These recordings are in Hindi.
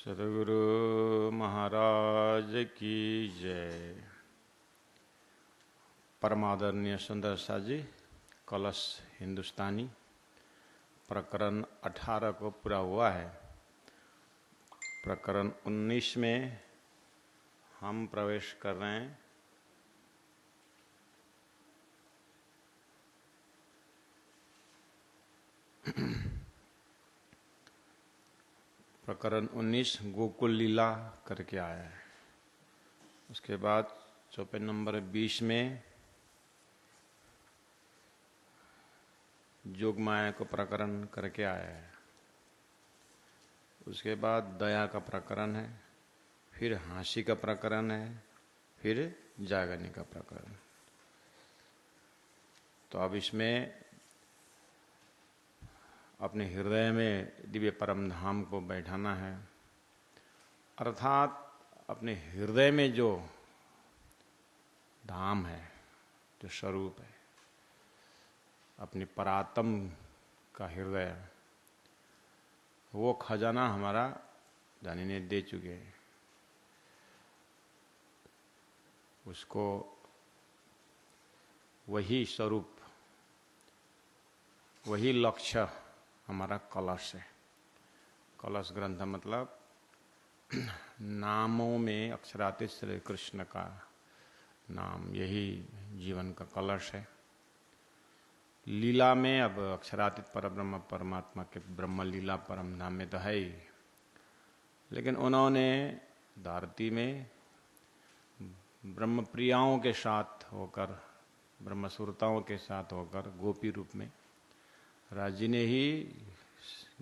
सद्गुरु महाराज की जय। परमादरणीय सुंदर सा जी, कलश हिंदुस्तानी प्रकरण 18 को पूरा हुआ है। प्रकरण 19 में हम प्रवेश कर रहे हैं। प्रकरण 19 गोकुल लीला करके आया है। उसके बाद चौपाई नंबर 20 में जोग माया को प्रकरण करके आया है। उसके बाद दया का प्रकरण है, फिर हांसी का प्रकरण है, फिर जागने का प्रकरण। तो अब इसमें अपने हृदय में दिव्य परम धाम को बैठाना है, अर्थात अपने हृदय में जो धाम है, जो स्वरूप है, अपनी परात्म का हृदय, वो खजाना हमारा दानी ने दे चुके हैं। उसको वही स्वरूप, वही लक्ष्य हमारा कलश है। कलश ग्रंथ मतलब नामों में अक्षरातीत श्री कृष्ण का नाम, यही जीवन का कलश है। लीला में अब अक्षरातीत परब्रह्म परमात्मा के ब्रह्म लीला परम धाम में तो है ही, लेकिन उन्होंने धरती में ब्रह्म प्रियाओं के साथ होकर, ब्रह्म सुरताओं के साथ होकर गोपी रूप में राजी ने ही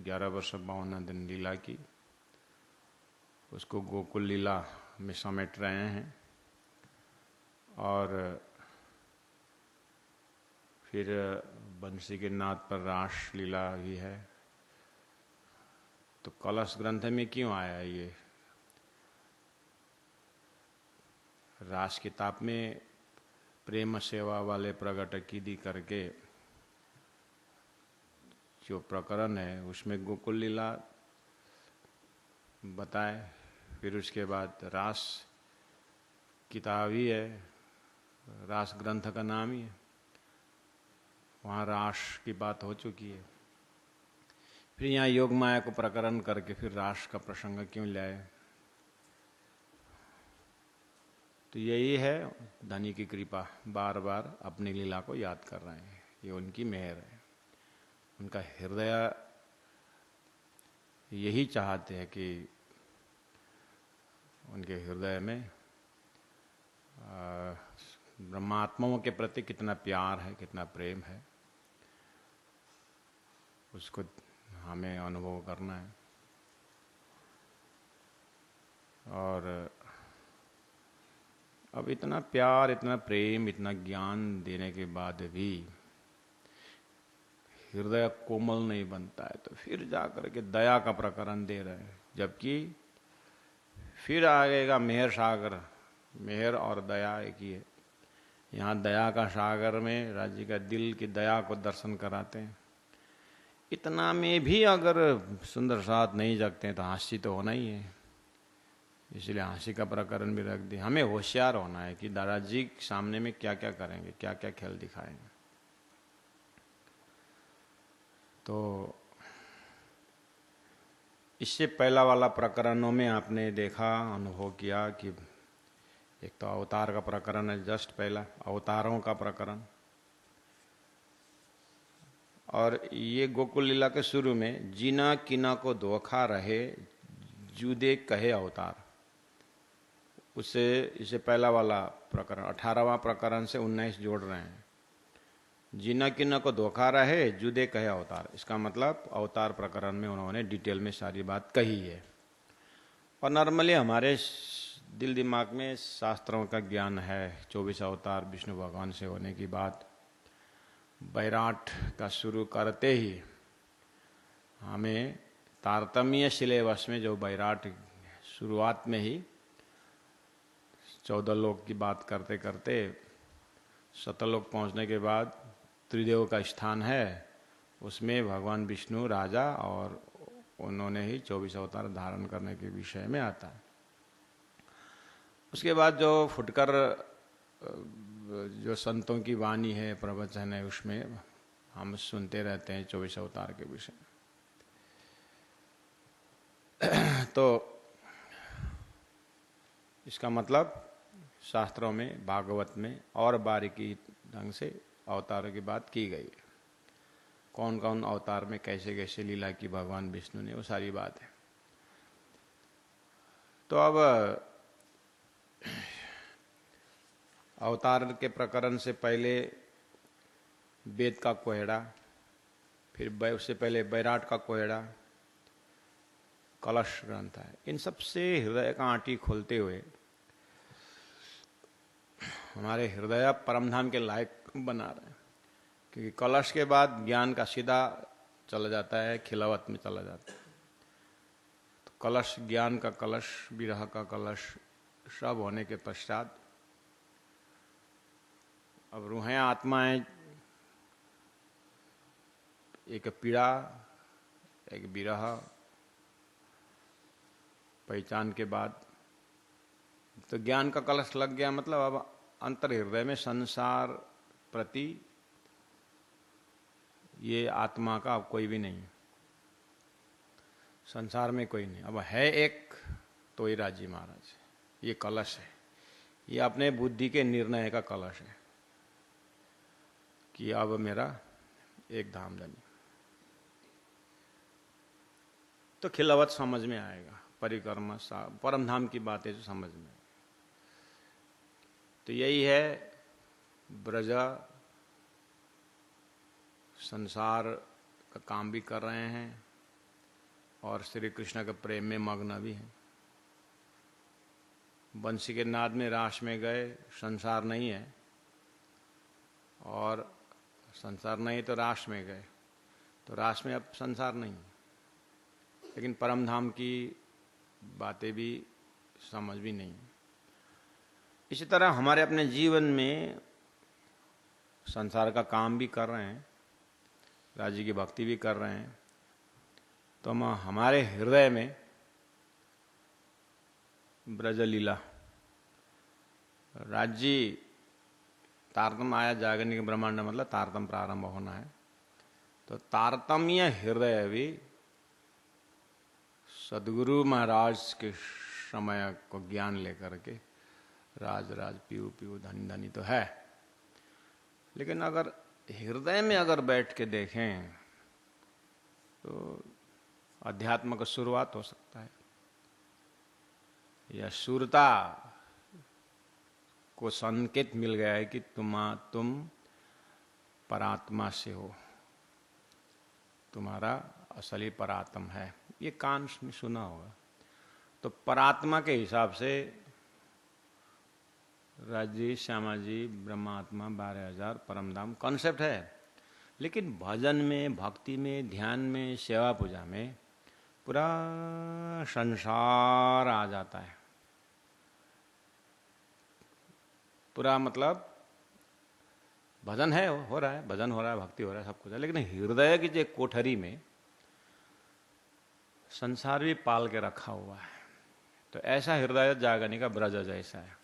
11 वर्ष 52 दिन लीला की। उसको गोकुल लीला में समेट रहे हैं। और फिर बंसी के नाद पर रास लीला भी है। तो कलश ग्रंथ में क्यों आया ये? रास किताब में प्रेम सेवा वाले प्रगट कीदी करके जो प्रकरण है उसमें गोकुल लीला बताए। फिर उसके बाद रास किताब ही है, रास ग्रंथ का नाम ही है, वहाँ रास की बात हो चुकी है। फिर यहाँ योग माया को प्रकरण करके फिर रास का प्रसंग क्यों लाए? तो यही है धनी की कृपा, बार बार अपनी लीला को याद कर रहे हैं। ये उनकी मेहर है। उनका हृदय यही चाहते हैं कि उनके हृदय में ब्रह्मात्माओं के प्रति कितना प्यार है, कितना प्रेम है, उसको हमें अनुभव करना है। और अब इतना प्यार, इतना प्रेम, इतना ज्ञान देने के बाद भी हृदय कोमल नहीं बनता है, तो फिर जाकर के दया का प्रकरण दे रहे हैं। जबकि फिर आएगा मेहर सागर, मेहर और दया एक ही है। यहाँ दया का सागर में राज्य का दिल की दया को दर्शन कराते हैं। इतना में भी अगर सुंदर साथ नहीं जगते हैं तो हांसी तो होना ही है। इसलिए हांसी का प्रकरण भी रख दिया। हमें होशियार होना है कि दादाजी के सामने में क्या क्या करेंगे, क्या क्या खेल दिखाएंगे। तो इससे पहला वाला प्रकरणों में आपने देखा, अनुभव किया कि एक तो अवतार का प्रकरण है, जस्ट पहला अवतारों का प्रकरण। और ये गोकुल लीला के शुरू में जीना किना को धोखा रहे जुदे कहे अवतार, उससे इसे पहला वाला प्रकरण 18वां प्रकरण से 19 जोड़ रहे हैं। जीना किना को धोखा रहे जुदे कहे अवतार, इसका मतलब अवतार प्रकरण में उन्होंने डिटेल में सारी बात कही है। और नॉर्मली हमारे दिल दिमाग में शास्त्रों का ज्ञान है। 24 अवतार विष्णु भगवान से होने की बात बैराट का शुरू करते ही हमें तारतम्य सिलेबस में जो बैराट शुरुआत में ही 14 लोक की बात करते करते सतलोक पहुंचने के बाद त्रिदेव का स्थान है, उसमें भगवान विष्णु राजा और उन्होंने ही 24 अवतार धारण करने के विषय में आता है। उसके बाद जो फुटकर जो संतों की वाणी है, प्रवचन है, उसमें हम सुनते रहते हैं 24 अवतार के विषय में। तो इसका मतलब शास्त्रों में, भागवत में और बारीकी ढंग से अवतारों की बात की गई है। कौन कौन अवतार में कैसे कैसे लीला की भगवान विष्णु ने, वो सारी बात है। तो अब अवतार के प्रकरण से पहले वेद का कोहेड़ा, फिर उससे पहले बैराट का कोहेड़ा, कलश ग्रंथ है। इन सब से हृदय का आंटी खोलते हुए हमारे हृदय परमधाम के लायक बना रहे हैं। क्योंकि कलश के बाद ज्ञान का सीधा चला जाता है, खिलावत में चला जाता है। तो कलश, ज्ञान का कलश, विरह का कलश सब होने के पश्चात अब रूहें, आत्माएं, एक पीड़ा, एक विरह पहचान के बाद तो ज्ञान का कलश लग गया। मतलब अब अंतर हृदय में संसार प्रति ये आत्मा का अब कोई भी नहीं, संसार में कोई नहीं। अब है एक तो ही राजी महाराज, ये कलश है। ये अपने बुद्धि के निर्णय का कलश है कि अब मेरा एक धाम धनी। तो खिलावत समझ में आएगा, परिक्रमा परम धाम की बातें जो समझ में। तो यही है ब्रज, संसार का काम भी कर रहे हैं और श्री कृष्ण के प्रेम में मग्न भी हैं। बंसी के नाद में रास में गए, संसार नहीं है, और संसार नहीं तो रास में गए, तो रास में अब संसार नहीं, लेकिन परम धाम की बातें भी समझ भी नहीं। इसी तरह हमारे अपने जीवन में संसार का काम भी कर रहे हैं, राज्य की भक्ति भी कर रहे हैं, तो हम हमारे हृदय में ब्रज लीला, राज्य तारतम आया जागरण के ब्रह्मांड, मतलब तारतम प्रारंभ होना है। तो तारतम्य हृदय भी सदगुरु महाराज के समय को ज्ञान लेकर के राज राज पीऊ पीऊ धनी धनी तो है, लेकिन अगर हृदय में अगर बैठ के देखें तो अध्यात्म का शुरुआत हो सकता है। या शूरता को संकेत मिल गया है कि तुम परात्मा से हो, तुम्हारा असली परात्म है। ये कान में सुना होगा। तो परात्मा के हिसाब से राजी, श्यामाजी, ब्रह्मात्मा, 12,000 परमधाम कॉन्सेप्ट है, लेकिन भजन में, भक्ति में, ध्यान में, सेवा पूजा में पूरा संसार आ जाता है। पूरा मतलब भजन है, हो रहा है, भजन हो रहा है, भक्ति हो रहा है, सब कुछ है, लेकिन हृदय की जो कोठरी में संसार भी पाल के रखा हुआ है। तो ऐसा हृदय जागने का ब्रज जैसा है।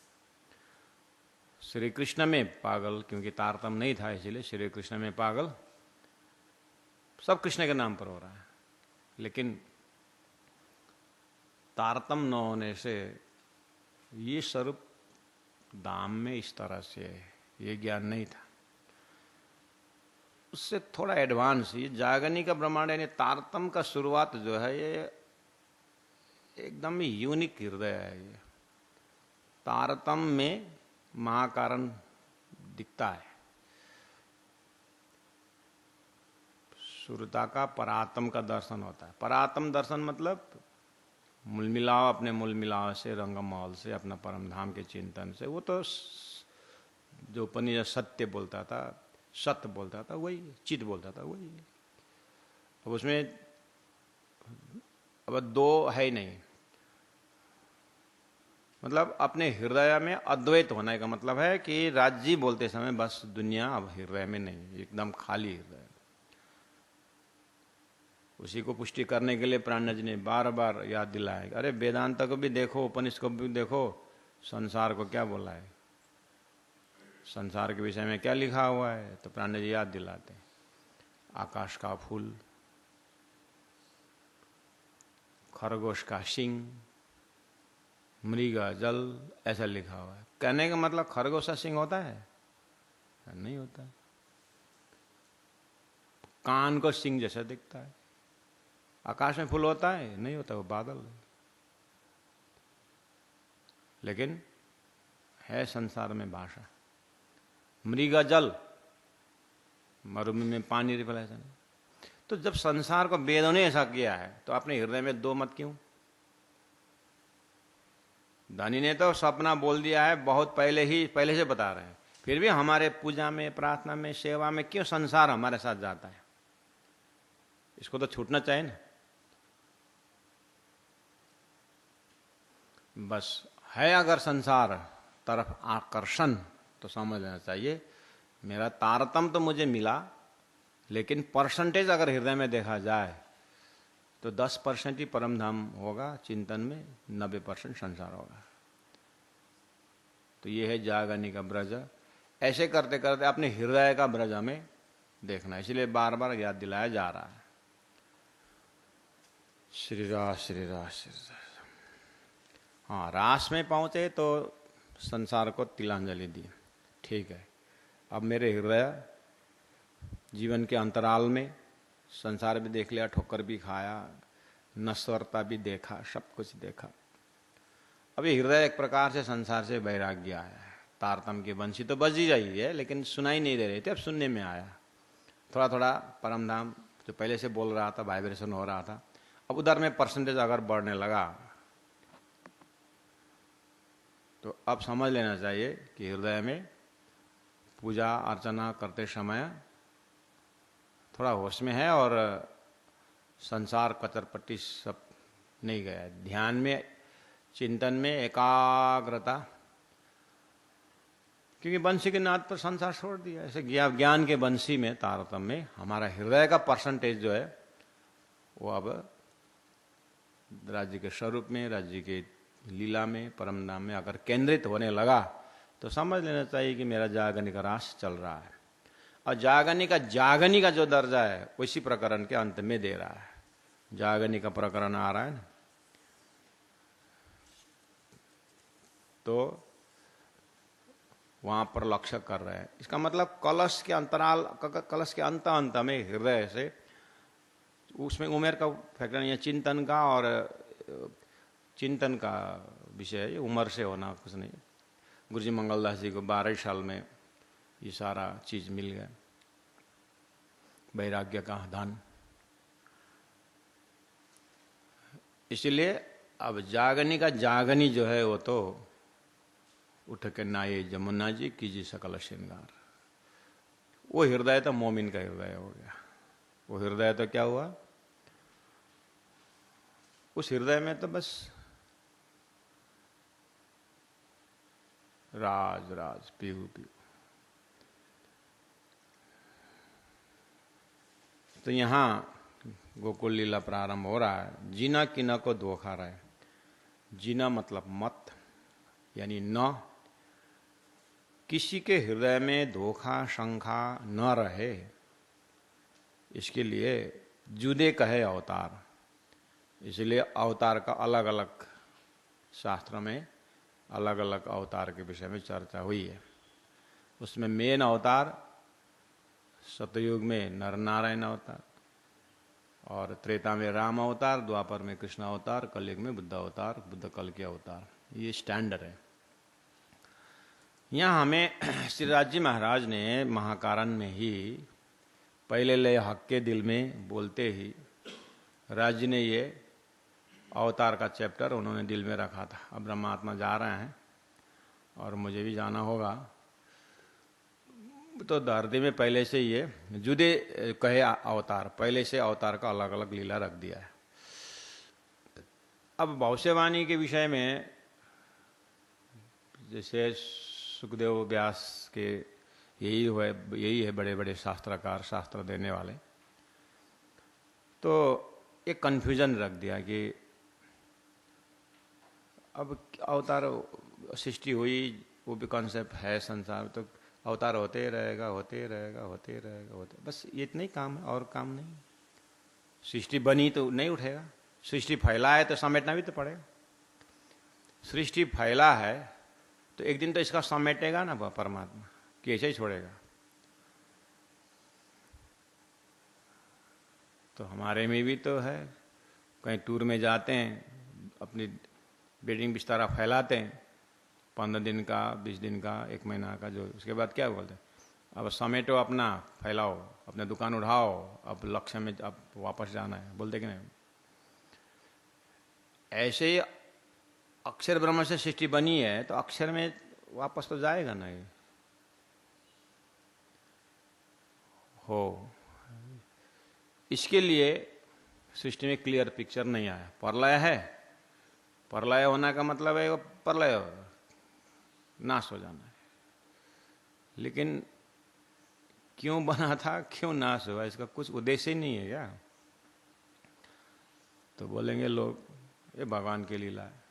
श्री कृष्ण में पागल, क्योंकि तारतम नहीं था इसलिए श्री कृष्ण में पागल, सब कृष्ण के नाम पर हो रहा है, लेकिन तारतम न होने से ये स्वरूप धाम में इस तरह से ये ज्ञान नहीं था। उससे थोड़ा एडवांस ये जागनी का ब्रह्मांड, यानी तारतम का शुरुआत जो है ये एकदम यूनिक हृदय है। ये तारतम में महाकारण दिखता है, सुरता का परात्म का दर्शन होता है। परात्म दर्शन मतलब मूल मिलाव, अपने मूल मिलाव से, रंग महल से, अपना परम धाम के चिंतन से। वो तो जो उपनिषद सत्य बोलता था, सत्य बोलता था, वही चित बोलता था, वही। अब उसमें अब दो है ही नहीं। मतलब अपने हृदय में अद्वैत होने का मतलब है कि राज्य बोलते समय बस दुनिया अब हृदय में नहीं, एकदम खाली हृदय। उसी को पुष्टि करने के लिए प्राणज ने बार बार याद दिलाया, अरे वेदांत को भी देखो, उपनिषद को भी देखो, संसार को क्या बोला है, संसार के विषय में क्या लिखा हुआ है। तो प्राणज याद दिलाते, आकाश का फूल, खरगोश का सिंह, मृगा जल, ऐसा लिखा हुआ है। कहने का मतलब खरगोश का सिंह होता है? नहीं होता। कान को सिंह जैसा दिखता है। आकाश में फूल होता है? नहीं होता, वो बादल है। लेकिन है संसार में भाषा। मृगा जल, मरुभूमि में पानी रिफल, ऐसा नहीं। तो जब संसार को वेदों ने ऐसा किया है तो अपने हृदय में दो मत क्यों? दानी ने तो सपना बोल दिया है, बहुत पहले से बता रहे हैं, फिर भी हमारे पूजा में, प्रार्थना में, सेवा में क्यों संसार हमारे साथ जाता है? इसको तो छूटना चाहिए ना। बस है अगर संसार तरफ आकर्षण तो समझ लेना चाहिए मेरा तारतम्य तो मुझे मिला, लेकिन परसेंटेज अगर हृदय में देखा जाए तो 10% ही परम धाम होगा चिंतन में, 90% संसार होगा। तो ये है जागनी का ब्रज। ऐसे करते करते अपने हृदय का ब्रज हमें देखना, इसलिए बार बार याद दिलाया जा रहा है। श्री रास श्री रास श्री रास। हाँ, रास में पहुंचे तो संसार को तिलांजलि दी, ठीक है। अब मेरे हृदय जीवन के अंतराल में संसार भी देख लिया, ठोकर भी खाया, नश्वरता भी देखा, सब कुछ देखा। अभी हृदय एक प्रकार से संसार से वैराग्य आया है। तारतम की बंसी तो बज ही रही है लेकिन सुनाई नहीं दे रही थी, अब सुनने में आया। थोड़ा थोड़ा परम धाम जो पहले से बोल रहा था, वाइब्रेशन हो रहा था, अब उधर में परसेंटेज अगर बढ़ने लगा तो अब समझ लेना चाहिए कि हृदय में पूजा अर्चना करते समय थोड़ा होश में है और संसार कचरपट्टी सब नहीं गया है। ध्यान में, चिंतन में एकाग्रता, क्योंकि बंसी के नाद पर संसार छोड़ दिया। ऐसे ज्ञान के बंसी में, तारतम्य में हमारा हृदय का परसेंटेज जो है वो अब राज्य के स्वरूप में, राज्य के लीला में, परम धाम में अगर केंद्रित होने लगा तो समझ लेना चाहिए कि मेरा जागनी का रास चल रहा है। और जागनी का जो दर्जा है उसी प्रकरण के अंत में दे रहा है। जागनी का प्रकरण आ रहा है ना, तो वहां पर लक्ष्य कर रहे हैं। इसका मतलब कलश के अंतराल, कलश के अंत में हृदय से, उसमें उम्र का फैक्टर नहीं है, चिंतन का, और चिंतन का विषय है, उम्र से होना कुछ नहीं। गुरुजी मंगलदास जी को 12 साल में ये सारा चीज मिल गया, वैराग्य का धन। इसलिए अब जागनी जो है वो तो उठ के नाये जमुना जी कीजिए सकल श्रृंगार। वो हृदय तो मोमिन का हृदय हो गया। वो हृदय तो क्या हुआ, उस हृदय में तो बस राज राज पीहू पीहू। तो यहां गोकुल लीला प्रारंभ हो रहा है। जीना किना को धोखा रहे। जीना मतलब मत, यानी न, किसी के हृदय में धोखा शंका न रहे, इसके लिए जुदे कहे अवतार। इसलिए अवतार का अलग अलग शास्त्र में अलग अलग अवतार के विषय में चर्चा हुई है। उसमें मेन अवतार सतयुग में नर नारायण अवतार, और त्रेता में राम अवतार, द्वापर में कृष्ण अवतार, कलयुग में बुद्ध अवतार, बुद्ध कल के अवतार। ये स्टैंडर्ड है। यहाँ हमें श्री राज महाराज ने महाकारण में ही पहले ले हक के दिल में बोलते ही राज्य ने ये अवतार का चैप्टर उन्होंने दिल में रखा था। अब ब्रह्मात्मा जा रहे हैं और मुझे भी जाना होगा, तो धरती में पहले से ये जुदे कहे अवतार, पहले से अवतार का अलग अलग लीला रख दिया है। अब भविष्यवाणी के विषय में जैसे सुखदेव व्यास के यही है बड़े बड़े शास्त्रकार, शास्त्र देने वाले। तो एक कन्फ्यूजन रख दिया कि अब अवतार सृष्टि हुई, वो भी कॉन्सेप्ट है संसार, तो अवतार होते रहेगा होते रहेगा होते रहेगा होते, बस ये इतना ही काम है और काम नहीं। सृष्टि बनी तो नहीं उठेगा, सृष्टि फैला है तो समेटना भी तो पड़ेगा। सृष्टि फैला है तो एक दिन तो इसका समेटेगा ना परमात्मा, कि ऐसे ही छोड़ेगा। तो हमारे में भी तो है, कहीं टूर में जाते हैं, अपनी बेडिंग बिस्तारा फैलाते हैं, 15 दिन का, 20 दिन का, 1 महीना का, जो उसके बाद क्या बोलते हैं, अब समेटो, अपना फैलाओ, अपने दुकान उठाओ, अब लक्ष्य में अब वापस जाना है, बोलते कि नहीं। ऐसे ही अक्षर ब्रह्म से सृष्टि बनी है तो अक्षर में वापस तो जाएगा नहीं हो। इसके लिए सृष्टि में क्लियर पिक्चर नहीं आया। प्रलय है, प्रलय होना का मतलब है प्रलय नाश हो जाना है, लेकिन क्यों बना था, क्यों नाश हुआ, इसका कुछ उद्देश्य ही नहीं है क्या? तो बोलेंगे लोग ये भगवान की लीला है।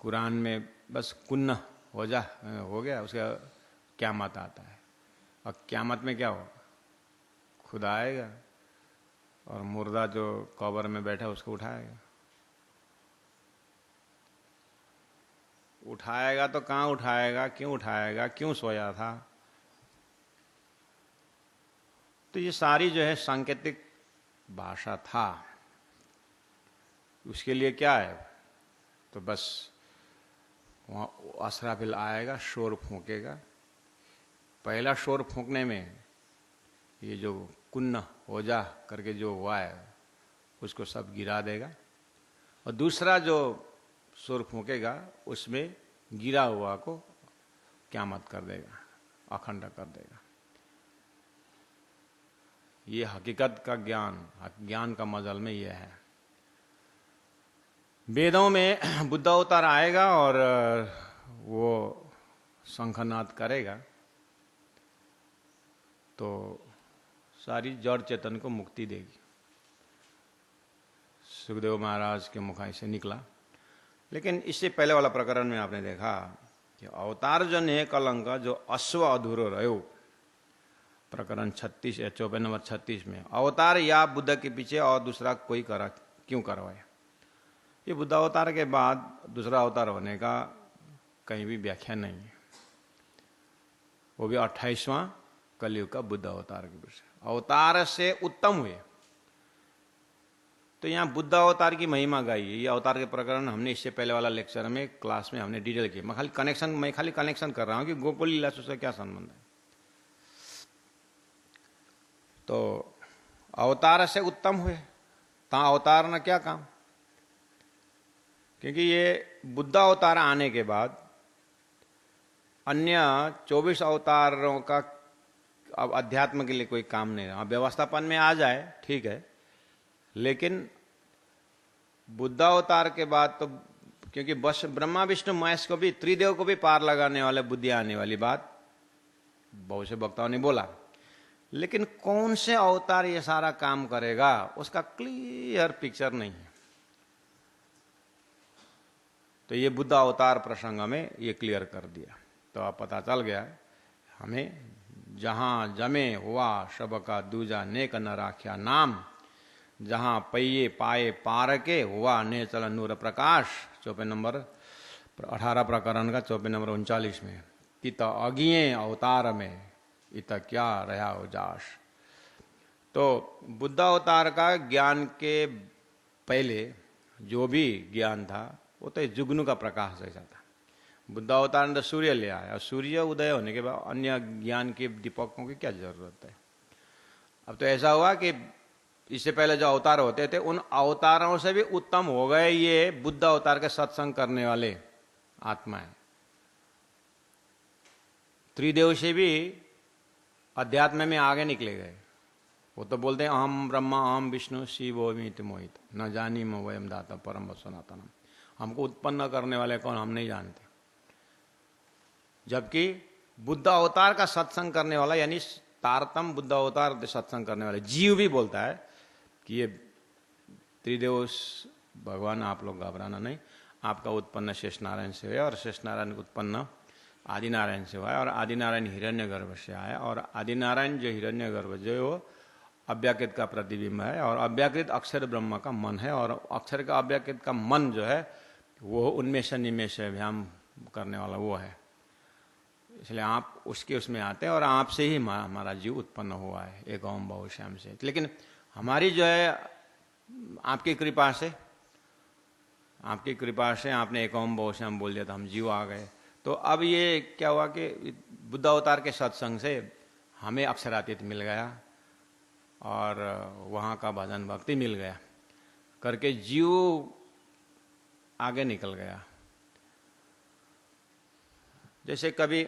कुरान में बस कुन्न हो गया, उसका क़यामत आता है, और क़यामत में क्या होगा, खुदा आएगा और मुर्दा जो कब्र में बैठा उसको उठाएगा। उठाएगा तो कहाँ उठाएगा, क्यों सोया था? तो ये सारी जो है सांकेतिक भाषा था। उसके लिए क्या है, तो बस वहाँ असराफिल आएगा, शोर फूंकेगा। पहला शोर फूंकने में ये जो कुन्न हो जा करके जो हुआ है उसको सब गिरा देगा, और दूसरा जो शोर फूंकेगा उसमें गिरा हुआ को क़यामत कर देगा, अखंड कर देगा। ये हकीकत का ज्ञान का मजल में यह है। वेदों में बुद्ध अवतार आएगा और वो शंखनाद करेगा तो सारी जड़ चेतन को मुक्ति देगी। सुखदेव महाराज के मुखाई से निकला। लेकिन इससे पहले वाला प्रकरण में आपने देखा कि अवतार जो ने कलंक जो अश्व अधूरो रहो, प्रकरण 36 या 24 नंबर 36 में, अवतार या बुद्ध के पीछे और दूसरा कोई क्यों करवाए। ये बुद्ध अवतार के बाद दूसरा अवतार होने का कहीं भी व्याख्या नहीं है, वो भी 28वां कलयुग का बुद्ध अवतार के पीछे। अवतार से उत्तम हुए, तो यहाँ बुद्ध अवतार की महिमा गाई है। ये अवतार के प्रकरण हमने इससे पहले वाला लेक्चर में क्लास में हमने डिटेल किया। मैं खाली कनेक्शन कर रहा हूँ कि गोकुल लीला से उसका क्या संबंध है। तो अवतार से उत्तम हुए, ता अवतार न क्या काम, क्योंकि ये बुद्ध अवतार आने के बाद अन्य 24 अवतारों का अब अध्यात्म के लिए कोई काम नहीं रहा। व्यवस्थापन में आ जाए ठीक है, लेकिन बुद्ध अवतार के बाद तो, क्योंकि बस ब्रह्मा विष्णु महेश को भी, त्रिदेव को भी पार लगाने वाले बुद्धि आने वाली बात बहुत से वक्ताओं ने बोला, लेकिन कौन से अवतार ये सारा काम करेगा उसका क्लियर पिक्चर नहीं है। तो ये बुद्ध अवतार प्रसंग में ये क्लियर कर दिया। तो अब पता चल गया हमें, जहां जमे हुआ सबका दूजा नेक न राख्या नाम, जहां पइये पाए पार के हुआ ने चल नूर प्रकाश। 24 नंबर 18 प्रकरण का 24 नंबर 39 में, इत अगिए अवतार में इत क्या रहा उजास। तो बुद्ध अवतार का ज्ञान के पहले जो भी ज्ञान था वो तो जुगनू का प्रकाश जैसा था। बुद्ध अवतार ने तो सूर्य ले आया, और सूर्य उदय होने के बाद अन्य ज्ञान के दीपकों की क्या जरूरत है। अब तो ऐसा हुआ कि इससे पहले जो अवतार होते थे उन अवतारों से भी उत्तम हो गए ये बुद्ध अवतार के सत्संग करने वाले आत्माएं। त्रिदेव से भी अध्यात्म में आगे निकले गए। वो तो बोलते हैं अहम ब्रह्मा अहम विष्णु शिवोमित मोहित न जानी म वयम दाता परम सनातनम। हमको उत्पन्न करने वाले कौन हम नहीं जानते। जबकि बुद्ध अवतार का सत्संग करने वाला यानी तारतम बुद्ध अवतार सत्संग करने वाले जीव भी बोलता है कि ये त्रिदेव भगवान आप लोग घबराना नहीं, आपका उत्पन्न शेष नारायण से हुआ और शेष नारायण उत्पन्न आदि नारायण से हुआ है और आदि नारायण हिरण्यगर्भ से आया और आदि नारायण जो हिरण्यगर्भ जो है वो अव्याकृत का प्रतिबिंब है और अव्याकृत अक्षर ब्रह्म का मन है और अक्षर का अव्याकृत का मन जो है वो उन्मेष निमेष व्यायाम करने वाला वो है। इसलिए आप उसके उसमें आते हैं और आपसे ही हमारा जीव उत्पन्न हुआ है एक ओम बहुश्याम से। लेकिन हमारी जो है आपकी कृपा से आपने एक ओम बहुश्याम बोल दिया तो हम जीव आ गए। तो अब ये क्या हुआ कि बुद्ध अवतार के सत्संग से हमें अक्षरातीत मिल गया और वहाँ का भजन भक्ति मिल गया करके जीव आगे निकल गया। जैसे कभी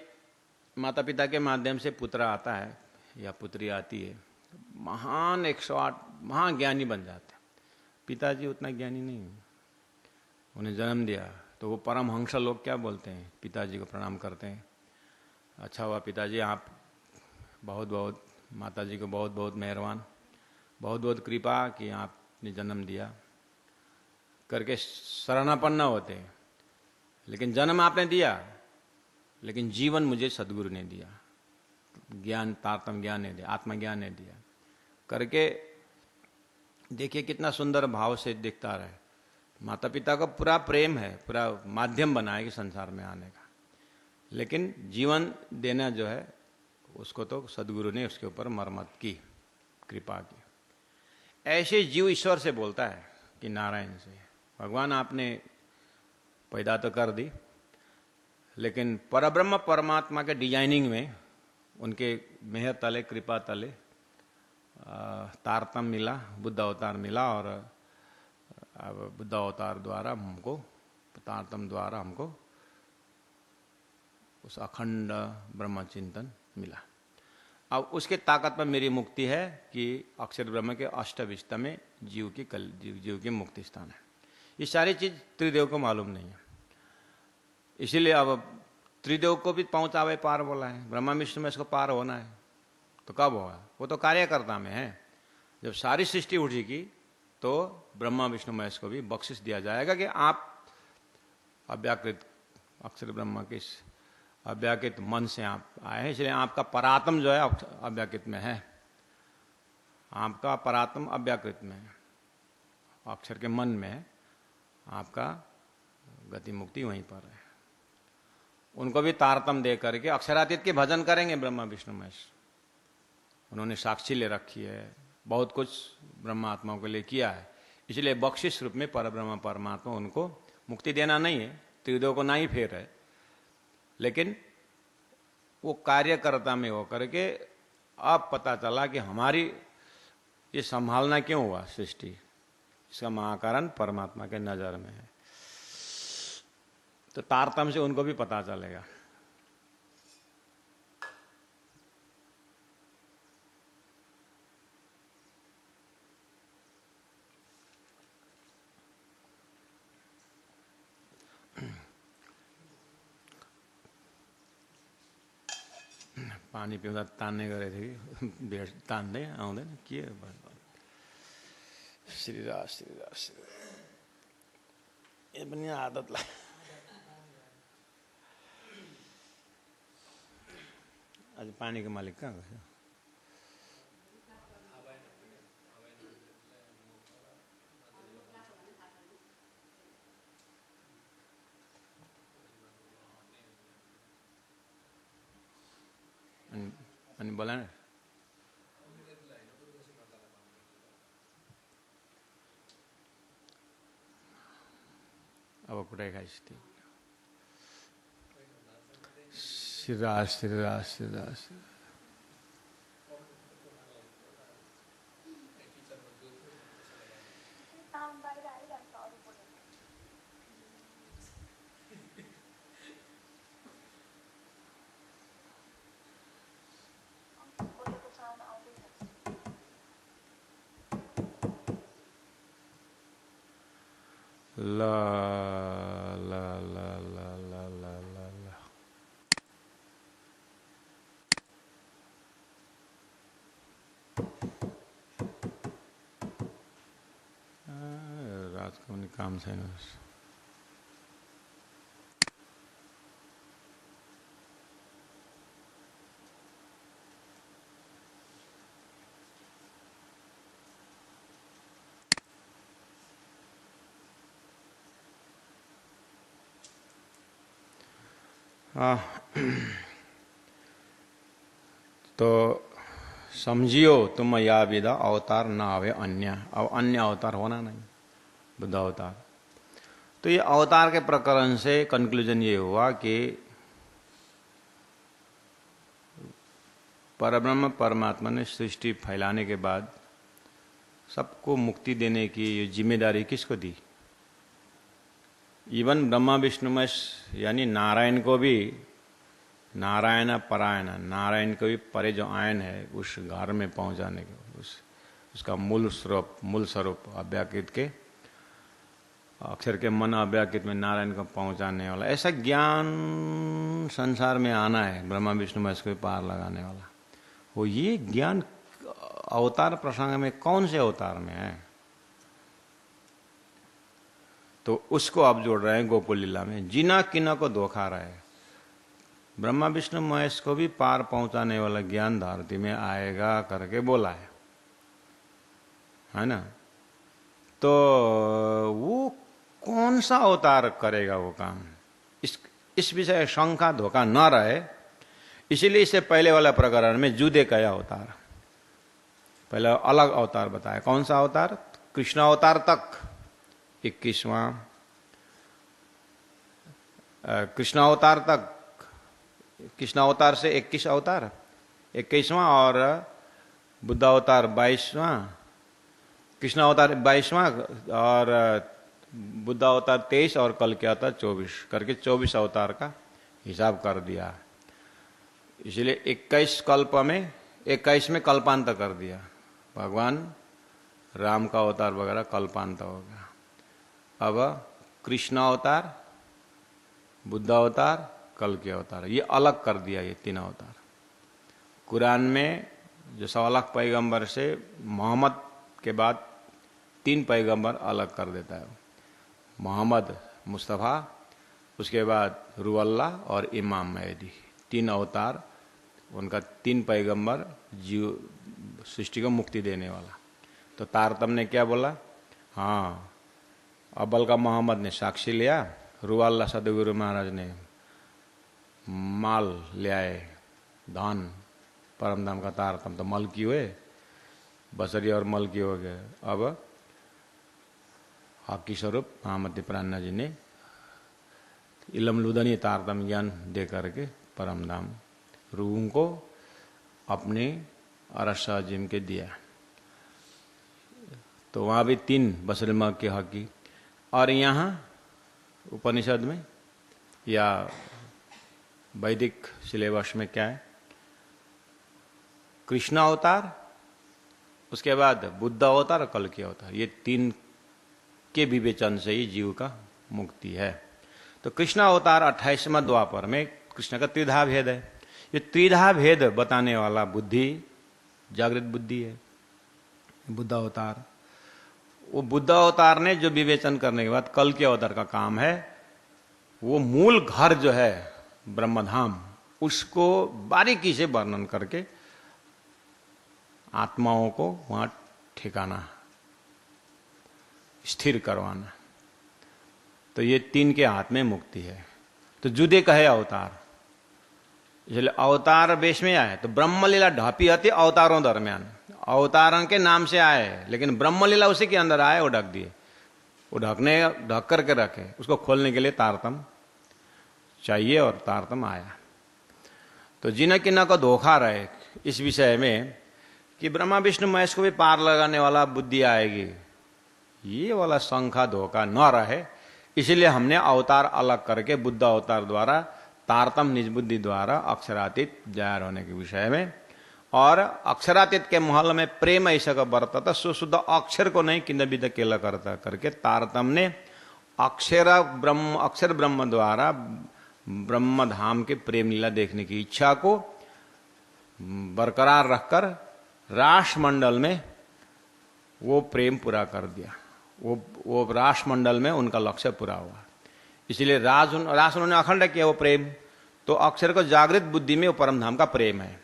माता पिता के माध्यम से पुत्र आता है या पुत्री आती है, महान 108 महाज्ञानी बन जाते हैं। पिताजी उतना ज्ञानी नहीं, उन्हें जन्म दिया तो वो परमहंस लोग क्या बोलते हैं, पिताजी को प्रणाम करते हैं, अच्छा हुआ पिताजी आप बहुत बहुत, माताजी को बहुत बहुत मेहरबान, बहुत बहुत कृपा कि आपने जन्म दिया करके शरणापन्न होते हैं। लेकिन जन्म आपने दिया लेकिन जीवन मुझे सदगुरु ने दिया, ज्ञान तारतम ज्ञान ने दिया, आत्मज्ञान ने दिया करके देखिए कितना सुंदर भाव से दिखता रहे। माता पिता का पूरा प्रेम है, पूरा माध्यम बना है कि संसार में आने का, लेकिन जीवन देना जो है उसको तो सदगुरु ने उसके ऊपर मरम्मत की, कृपा की। ऐसे जीव ईश्वर से बोलता है कि नारायण से, भगवान आपने पैदा तो कर दी लेकिन परब्रह्म परमात्मा के डिजाइनिंग में उनके मेहर तले कृपा तले तारतम मिला, बुद्ध अवतार मिला और बुद्ध अवतार द्वारा हमको, तारतम द्वारा हमको उस अखंड ब्रह्म चिंतन मिला। अब उसके ताकत में मेरी मुक्ति है कि अक्षर ब्रह्म के अष्टविष्ट में जीव की मुक्ति स्थान है। ये सारी चीज त्रिदेव को मालूम नहीं है, इसीलिए अब त्रिदेव को भी पहुंचावे पार बोला है। ब्रह्मा विष्णु में इसको पार होना है तो कब होगा, वो तो कार्यकर्ता में है। जब सारी सृष्टि उठेगी तो ब्रह्मा विष्णु महेश को भी बख्शिश दिया जाएगा कि आप अव्याकृत अक्षर ब्रह्म के अव्याकृत मन से आप आए हैं, इसलिए आपका परात्म जो है अव्याकृत में है, आपका परात्म अव्याकृत में है, अक्षर के मन में है, आपका गति मुक्ति वहीं पर है। उनको भी तारतम दे करके अक्षरातीत के भजन करेंगे ब्रह्मा विष्णु महेश। उन्होंने साक्षी ले रखी है, बहुत कुछ ब्रह्मात्माओं के लिए किया है, इसलिए बख्शिश रूप में परब्रह्म परमात्मा उनको मुक्ति देना नहीं है, त्रिदेव को ना ही फेर है, लेकिन वो कार्यकर्ता में हो करके अब पता चला कि हमारी ये संभालना क्यों हुआ सृष्टि, इसका महाकारण परमात्मा के नजर में है। तो तारतम से उनको भी पता चलेगा। पानी पिउँदा तान्ने गरेको थियो कि भेट तान्दै आउँदैन के श्रीराज श्रीराज श्रीराज ये पनि आदतलाई आज पानीको मालिक कहाँ गयो? अनि बोला न अब कुटाई खाइस थियो। श्रीराज श्रीराज श्रीराज ला ला ला ला ला ला ला ला काम छैन। तो समझियो तुम या विदा अवतार ना आवे अन्य, अब अन्य अवतार होना नहीं, बुद्ध अवतार। तो ये अवतार के प्रकरण से कंक्लूजन ये हुआ कि परब्रह्म परमात्मा ने सृष्टि फैलाने के बाद सबको मुक्ति देने की ये जिम्मेदारी किसको दी? इवन ब्रह्मा विष्णु महेश यानी नारायण को भी, नारायण परायण, नारायण को भी परे जो आयन है उस घर में पहुंचाने के, उसका मूल स्वरूप अव्याकृत के अक्षर के मन अव्याकृत में नारायण को पहुंचाने वाला, ऐसा ज्ञान संसार में आना है ब्रह्मा विष्णु महेश को पार लगाने वाला। वो ये ज्ञान अवतार प्रसंग में कौन से अवतार में है? तो उसको आप जोड़ रहे हैं गोकुल लीला में। जिना किना को धोखा रहे, ब्रह्मा विष्णु महेश को भी पार पहुंचाने वाला ज्ञान धरती में आएगा करके बोला है ना? तो वो कौन सा अवतार करेगा वो काम, इस विषय शंका धोखा न रहे, इसीलिए इससे पहले वाला प्रकरण में जुदे कया अवतार, पहले अलग अवतार बताया। कौन सा अवतार? कृष्ण अवतार तक 21वां, कृष्ण अवतार तक, कृष्ण अवतार से 21 अवतार, 21वां, और बुद्ध अवतार 22वां, कृष्ण अवतार 22वां, और बुद्ध अवतार 23, और कल क्या अवतार 24 करके 24 अवतार का हिसाब कर दिया। इसलिए 21 कल्प में 21 में कल्पांत कर दिया। भगवान राम का अवतार वगैरह कल्पांत हो गया। अब कृष्ण अवतार, बुद्ध अवतार, कल के अवतार, ये अलग कर दिया। ये 3 अवतार कुरान में जो 1.25 लाख पैगंबर से मोहम्मद के बाद 3 पैगंबर अलग कर देता है। मोहम्मद मुस्तफ़ा, उसके बाद रूहल्लाह और इमाम महदी, 3 अवतार, उनका 3 पैगंबर जीव सृष्टि को मुक्ति देने वाला। तो तारतम ने क्या बोला? हाँ, अव्वल का मोहम्मद ने साक्षी लिया, रूहल्लाह सदगुरु महाराज ने माल ले आए, धन, परमधाम का तारतम तो मल की हुए, बसरी और मल की हो गए। अब हकी स्वरूप मोहम्मद प्राणा जी ने इलम लुदनी तारतम ज्ञान दे करके परमधाम रूह को अपने अरसा जिम के दिया। तो वहां भी 3 बसरी मग के हकी। और यहाँ उपनिषद में या वैदिक सिलेबस में क्या है? कृष्ण अवतार, उसके बाद बुद्ध अवतार और कल की अवतार, ये 3 के विवेचन से ही जीव का मुक्ति है। तो कृष्ण अवतार 28वां द्वापर में कृष्ण का त्रिधा भेद है। ये त्रिधा भेद बताने वाला बुद्धि, जागृत बुद्धि है बुद्ध अवतार। वो बुद्ध अवतार ने जो विवेचन करने के बाद कल के अवतार का काम है, वो मूल घर जो है ब्रह्मधाम, उसको बारीकी से वर्णन करके आत्माओं को वहां ठिकाना, स्थिर करवाना। तो ये 3 के हाथ में मुक्ति है। तो जुदे कहे अवतार, इसलिए अवतार वेश में आए। तो ब्रह्मलीला ढापी आती अवतारों दरमियान, अवतारों के नाम से आए, लेकिन ब्रह्मलीला उसी के अंदर आए, वो ढक दिए। वो ढक करके रखे, उसको खोलने के लिए तारतम चाहिए, और तारतम आया। तो जिना किना को धोखा रहे इस विषय में कि ब्रह्मा विष्णु महेश को भी पार लगाने वाला बुद्धि आएगी, ये वाला शंका धोखा न रहे, इसलिए हमने अवतार अलग करके बुद्ध अवतार द्वारा तारतम निज बुद्धि द्वारा अक्षरातीत जाहिर होने के विषय में, और अक्षरातीत के महल में प्रेम ऐसा का बरता सुशुद्ध अक्षर को नहीं किंद विद केला करता करके तारतम ने अक्षर ब्रह्म द्वारा ब्रह्म धाम के प्रेम लीला देखने की इच्छा को बरकरार रखकर राष्ट्रमंडल में वो प्रेम पूरा कर दिया। वो राष्ट्रमंडल में उनका लक्ष्य पूरा हुआ। इसलिए रास उन्होंने अखंड किया वो प्रेम। तो अक्षर को जागृत बुद्धि में वो परम धाम का प्रेम है,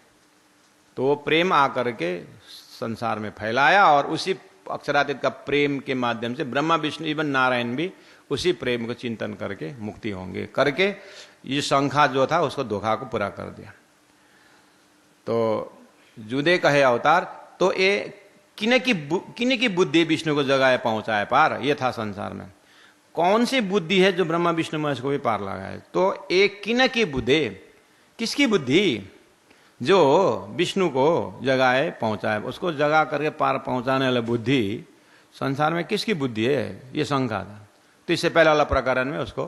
तो वो प्रेम आकर के संसार में फैलाया और उसी अक्षरातीत का प्रेम के माध्यम से ब्रह्मा विष्णु इवन नारायण भी उसी प्रेम को चिंतन करके मुक्ति होंगे करके ये शंखा जो था उसको धोखा को पूरा कर दिया। तो जुदे कहे अवतार, तो ये किने की बुद्धि विष्णु को जगाए पहुंचाए पार, ये था संसार में। कौन सी बुद्धि है जो ब्रह्मा विष्णु महेश को भी पार लगाए? तो एक किन की बुद्धि, किसकी बुद्धि? जो विष्णु को जगाए पहुंचाए, उसको जगा करके पार पहुंचाने वाला बुद्धि संसार में किसकी बुद्धि है? ये शंका था। तो इससे पहले वाला प्रकरण में उसको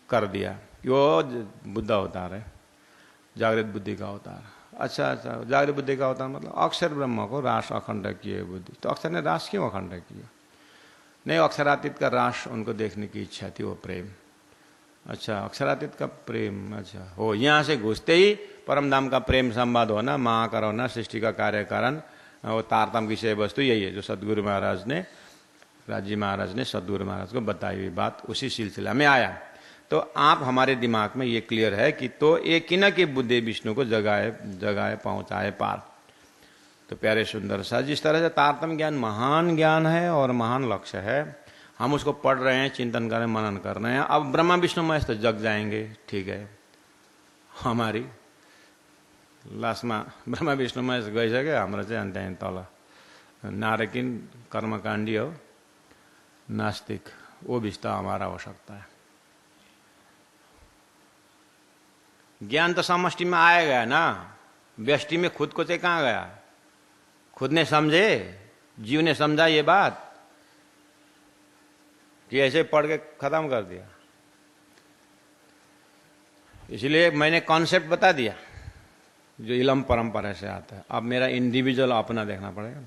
कर दिया कि वो बुद्ध अवतार है, जागृत बुद्धि का अवतार। अच्छा, जागृत बुद्धि का अवतार मतलब अक्षर ब्रह्म को रास अखंड किए बुद्धि। तो अक्षर ने रास क्यों अखंड किया? नहीं, अक्षरातीत का रास उनको देखने की इच्छा थी, वो प्रेम। अच्छा, अक्षरातीत का प्रेम, अच्छा हो, यहाँ से घुसते ही परम धाम का प्रेम संवाद होना, महाकर होना, सृष्टि का कार्य कारण, वो तारतम विषय वस्तु यही है जो सदगुरु महाराज ने, राजी महाराज ने सदगुरु महाराज को बताई हुई बात उसी सिलसिला में आया। तो आप हमारे दिमाग में ये क्लियर है कि तो एक किन की बुद्धि विष्णु को जगाए पहुंचाए पार। तो प्यारे सुंदर सा, जिस तरह से तारतम ज्ञान महान ज्ञान है और महान लक्ष्य है, हम उसको पढ़ रहे हैं, चिंतन कर रहे हैं, मनन कर रहे हैं। अब ब्रह्मा विष्णु महेश तो जग जाएंगे, ठीक है, हमारी लास्टमा ब्रह्मा विष्णु महेश गइसके, हाम्रो चाहिँ अनि त्यहाँ तल नारकिन कर्मकाण्डी हो, नास्तिक, वो विस्तार हमारा हो सकता है। ज्ञान तो समष्टि में आएगा ना, व्यष्टि में खुद को चाहिँ कहाँ गया? खुद ने समझे, जीव ने समझा ये बात कि ऐसे पढ़ के खत्म कर दिया। इसलिए मैंने कॉन्सेप्ट बता दिया जो इलम परंपरा से आता है। अब मेरा इंडिविजुअल अपना देखना पड़ेगा ना।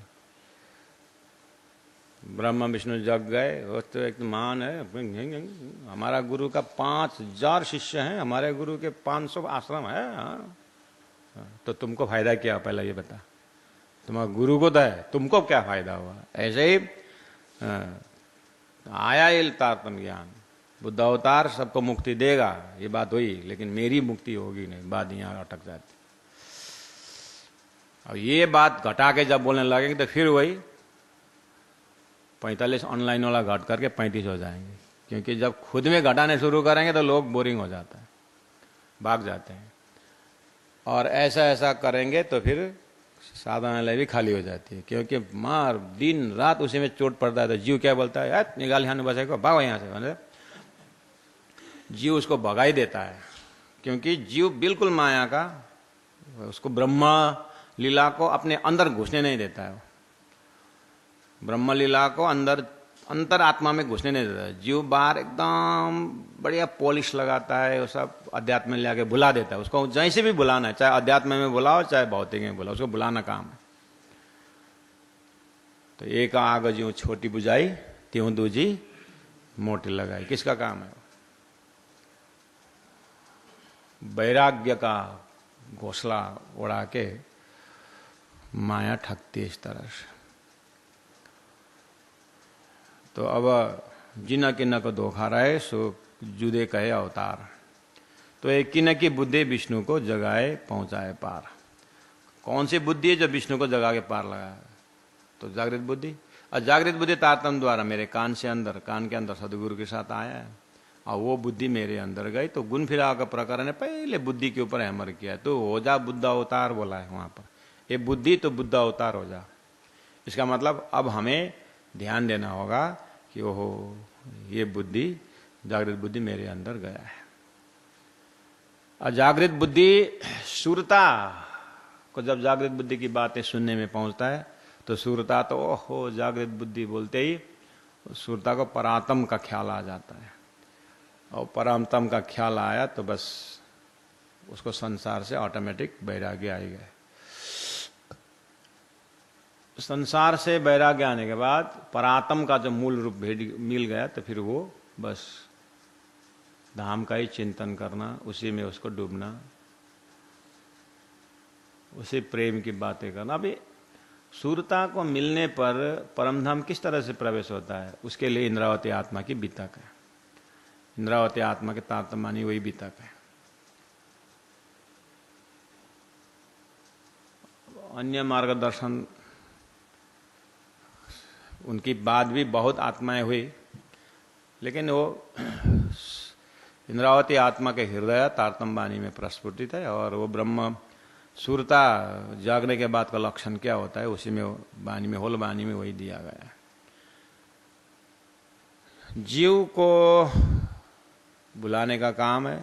ब्रह्मा विष्णु जग गए, वो तो एक महान है। हमारा गुरु का 5000 शिष्य हैं, हमारे गुरु के 500 आश्रम है। हाँ। तो तुमको फायदा क्या? पहले ये बता, तुम्हारा गुरु को तो है, तुमको क्या फायदा हुआ? ऐसे ही आया ये तारतम ज्ञान, बुद्ध अवतार सबको मुक्ति देगा, ये बात हुई, लेकिन मेरी मुक्ति होगी नहीं, बात यहाँ अटक जाती। और ये बात घटा के जब बोलने लगेंगे तो फिर वही 45 ऑनलाइन वाला घट करके 35 हो जाएंगे। क्योंकि जब खुद में घटाने शुरू करेंगे तो लोग बोरिंग हो जाता है, भाग जाते हैं। और ऐसा ऐसा करेंगे तो फिर साधनालय भी खाली हो जाती है। क्योंकि मार दिन रात उसी में चोट पड़ता है। तो जीव क्या बोलता है? यार निकाल यहाँ बसे को, भागो यहाँ से। जीव उसको भगा ही देता है, क्योंकि जीव बिल्कुल माया का, उसको ब्रह्मा लीला को अपने अंदर घुसने नहीं देता है। ब्रह्म लीला को अंतर आत्मा में घुसने नहीं देता है। जीव बाहर एकदम बढ़िया पॉलिश लगाता है, वो सब अध्यात्म में लेके बुला देता है। उसको जैसे भी बुलाना है, चाहे अध्यात्म में बुलाओ चाहे भौतिक में बुलाओ, उसको बुलाना काम है। तो एक आग ज्यों छोटी बुझाई त्यों दूजी मोटी लगाई, किसका काम है? वैराग्य का घोंसला उड़ा के माया ठगती है इस तरह से। तो अब जिन किन को धोखा रहे सो जुदे कहे अवतार। तो एक किन की बुद्धि विष्णु को जगाए पहुंचाए पार। कौन सी बुद्धि है जो विष्णु को जगा के पार लगाया? तो जागृत बुद्धि। और जागृत बुद्धि तारतम द्वारा मेरे कान के अंदर सदगुरु के साथ आया है, और वो बुद्धि मेरे अंदर गई। तो गुण फिरा का प्रकरण है, पहले बुद्धि के ऊपर हैमर किया। तो हो जा बुद्ध अवतार बोला है वहां पर, ये बुद्धि तो बुद्ध अवतार हो जा। इसका मतलब अब हमें ध्यान देना होगा कि ओहो ये बुद्धि, जागृत बुद्धि मेरे अंदर गया है। और जागृत बुद्धि सूरता को, जब जागृत बुद्धि की बातें सुनने में पहुंचता है तो सूरता तो ओहो, जागृत बुद्धि बोलते ही सूरता को परात्म का ख्याल आ जाता है। और परात्म का ख्याल आया तो बस उसको संसार से ऑटोमेटिक वैराग्य आएगा। संसार से वैराग्य आने के बाद परात्म का जो मूल रूप मिल गया, तो फिर वो बस धाम का ही चिंतन करना, उसी में उसको डूबना, उसी प्रेम की बातें करना। अभी सूरता को मिलने पर परमधाम किस तरह से प्रवेश होता है, उसके लिए इंद्रावती आत्मा की बीतक है। इंद्रावती आत्मा के तारतम्य वही बीतक है। अन्य मार्गदर्शन उनकी बाद भी बहुत आत्माएं हुई, लेकिन वो इंद्रावती आत्मा के हृदय तारतम्य वाणी में प्रस्फुटित है। और वो ब्रह्म सूरता जागने के बाद का लक्षण क्या होता है, उसी में वाणी में, होल वाणी में वही दिया गया है। जीव को बुलाने का काम है,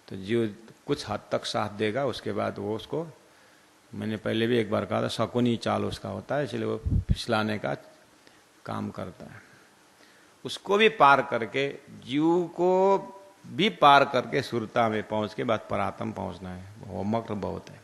तो जीव कुछ हद तक साथ देगा, उसके बाद वो उसको, मैंने पहले भी एक बार कहा था, शकुनी चाल उसका होता है, इसलिए वो फिसलाने का काम करता है। उसको भी पार करके, जीव को भी पार करके सुरता में पहुंच के बाद परात्म पहुंचना है। होमवर्क तो बहुत है,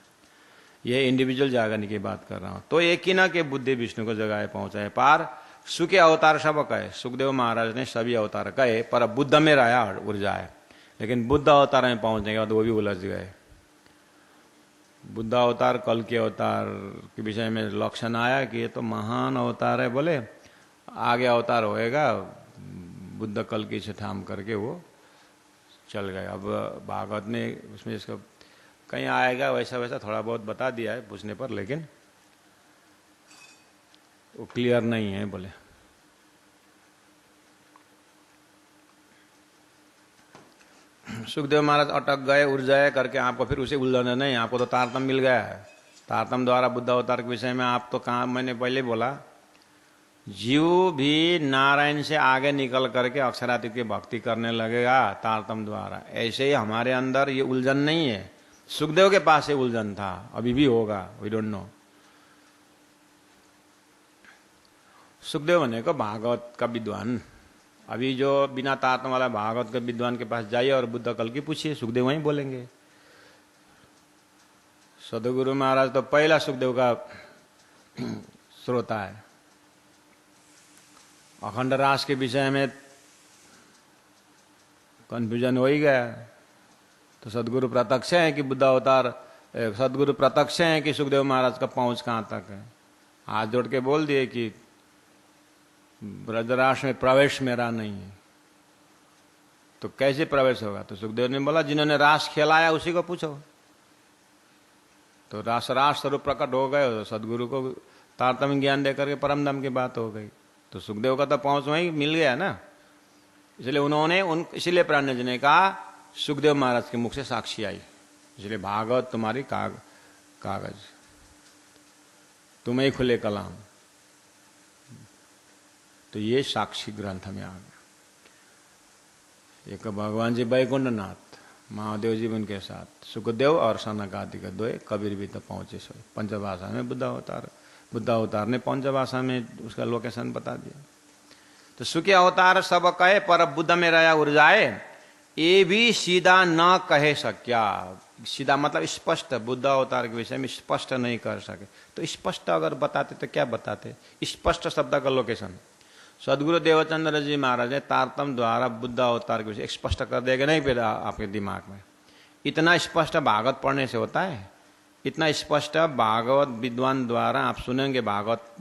ये इंडिविजुअल जागने की बात कर रहा हूं। तो एक ही ना के बुद्धि विष्णु को जगह पहुंचाए पार। सुखे अवतार सब कहे, सुखदेव महाराज ने सभी अवतार कहे, पर बुद्ध में रहा ऊर्जा है। लेकिन बुद्ध अवतार में पहुंचने के बाद वो भी उलझ गए। बुद्ध अवतार, कल के अवतार के विषय में लक्षण आया कि ये तो महान अवतार है, बोले आगे अवतार होएगा। बुद्ध कल की से ठाम करके वो चल गए। अब भागवत में उसमें इसका कहीं आएगा वैसा वैसा थोड़ा बहुत बता दिया है पूछने पर, लेकिन वो क्लियर नहीं है। बोले सुखदेव महाराज अटक गए, उड़ जाए करके आपको फिर उसे उलझना नहीं, आपको तो तारतम मिल गया है। तारतम द्वारा बुद्ध अवतार के विषय में आप तो कहा, मैंने पहले बोला, जीव भी नारायण से आगे निकल करके अक्षरातीत की भक्ति करने लगेगा तारतम द्वारा। ऐसे ही हमारे अंदर ये उलझन नहीं है। सुखदेव के पास ये उलझन था, अभी भी होगा, वी डोंट नो। सुखदेव होने को भागवत का विद्वान, अभी जो बिना तारतम वाला भागवत के विद्वान के पास जाइए और बुद्ध कल की पूछिए, सुखदेव वहीं बोलेंगे। सदगुरु महाराज तो पहला सुखदेव का श्रोता है। अखंड रास के विषय में कंफ्यूजन हो ही गया। तो सदगुरु प्रत्यक्ष है कि बुद्ध अवतार, सदगुरु प्रत्यक्ष है कि सुखदेव महाराज का पहुंच कहां तक है। हाथ जोड़ के बोल दिए कि ब्रजराज में प्रवेश मेरा नहीं है। तो कैसे प्रवेश होगा? तो सुखदेव ने बोला, जिन्होंने रास खेलाया उसी को पूछो। तो रास स्वरूप प्रकट हो गए। तो सदगुरु को तारतम्य ज्ञान देकर के परमधाम की बात हो गई। तो सुखदेव का तो पहुंच वहीं मिल गया ना। इसलिए उन्होंने इसीलिए प्राणज ने कहा, सुखदेव महाराज के मुख से साक्षी आई, इसलिए भागवत तुम्हारी कागज, तुम्हें खुले कलाम। तो ये साक्षी ग्रंथ में आ गया। एक भगवान जी बैकुंठनाथ, महादेव जी उनके साथ, सुखदेव और सनकादि के दो, कबीर भी तो पहुंचे सो पंचभाषा में। बुद्ध अवतार ने पंचभाषा में उसका लोकेशन बता दिया। तो सुखी अवतार सब कहे, पर बुद्ध में रहा उर्जाए, ये भी सीधा न कहे सक्या। सीधा मतलब स्पष्ट, बुद्ध अवतार के विषय में स्पष्ट नहीं कर सके। तो स्पष्ट अगर बताते तो क्या बताते? स्पष्ट शब्द का लोकेशन सदगुरु देवचंद्र जी महाराज ने तारतम द्वारा बुद्ध अवतार के विषय स्पष्ट कर देगा नहीं फिर आपके दिमाग में। इतना स्पष्ट भागवत पढ़ने से होता है? इतना स्पष्ट भागवत विद्वान द्वारा आप सुनेंगे भागवत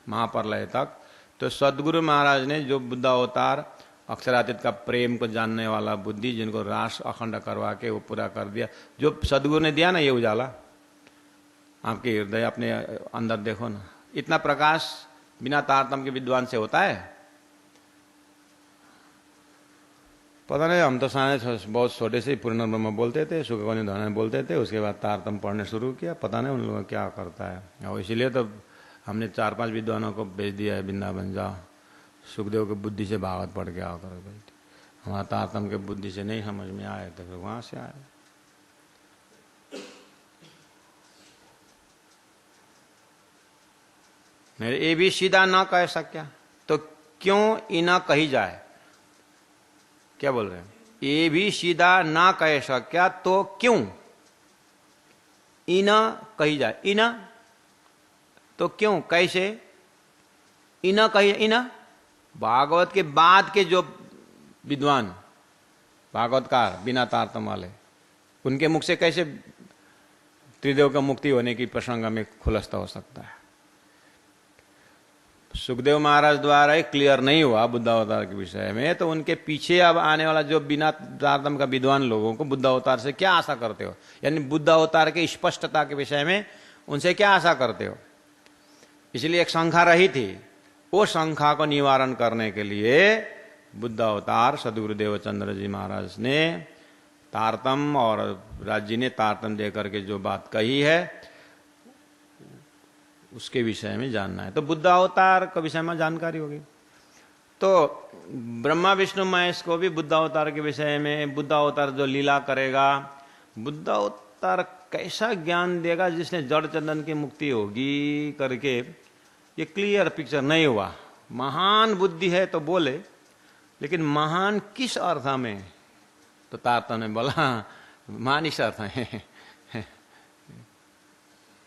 महाप्रलय तक। तो सदगुरु महाराज ने जो बुद्ध अवतार अक्षरातीत का प्रेम को जानने वाला बुद्धि, जिनको रास अखंड करवा के वो पूरा कर दिया, जो सदगुरु ने दिया ना ये उजाला, आपके हृदय अपने अंदर देखो ना, इतना प्रकाश बिना तारतम के विद्वान से होता है? पता नहीं, हम तो शायद बहुत छोटे से ही पूर्ण ब्रह्म बोलते थे, सुखगौनी धन बोलते थे, उसके बाद तारतम पढ़ने शुरू किया। पता नहीं उन लोगों क्या करता है। और इसीलिए तो हमने 4-5 विद्वानों को भेज दिया है वृंदावन, जाओ सुखदेव के बुद्धि से भागवत पढ़ के आओ करो भाई। हमारा तारतम के बुद्धि से नहीं समझ में आए तो फिर वहां से आए। मेरे ये भी सीधा ना कह सक्या, तो क्यों इना कही जाए? क्या बोल रहे हैं? ये भी सीधा ना कह सक्या तो क्यों इना कही जाए? इना तो क्यों, कैसे इना कही? इना भागवत के बाद के जो विद्वान भागवतकार बिना तारतम वाले, उनके मुख से कैसे त्रिदेव का मुक्ति होने की प्रसंग में खुलस्ता हो सकता है? सुखदेव महाराज द्वारा ही क्लियर नहीं हुआ बुद्धावतार के विषय में, तो उनके पीछे अब आने वाला जो बिना तारतम्य का विद्वान लोगों को बुद्धावतार से क्या आशा करते हो, यानी बुद्धावतार के स्पष्टता के विषय में उनसे क्या आशा करते हो। इसलिए एक शंका रही थी, वो शंका को निवारण करने के लिए बुद्धावतार सद्गुरुदेव चंद्र जी महाराज ने तारतम और राज जी ने तारतम देकर के जो बात कही है उसके विषय में जानना है। तो बुद्धावतार के विषय में जानकारी होगी। तो ब्रह्मा विष्णु महेश को भी बुद्धावतार के विषय में, बुद्धावतार जो लीला करेगा, बुद्धावतार कैसा ज्ञान देगा जिसने जड़ चंदन की मुक्ति होगी करके ये क्लियर पिक्चर नहीं हुआ। महान बुद्धि है तो बोले, लेकिन महान किस अर्थ में, तो तारतम्य ने बोला महान इस अर्थ में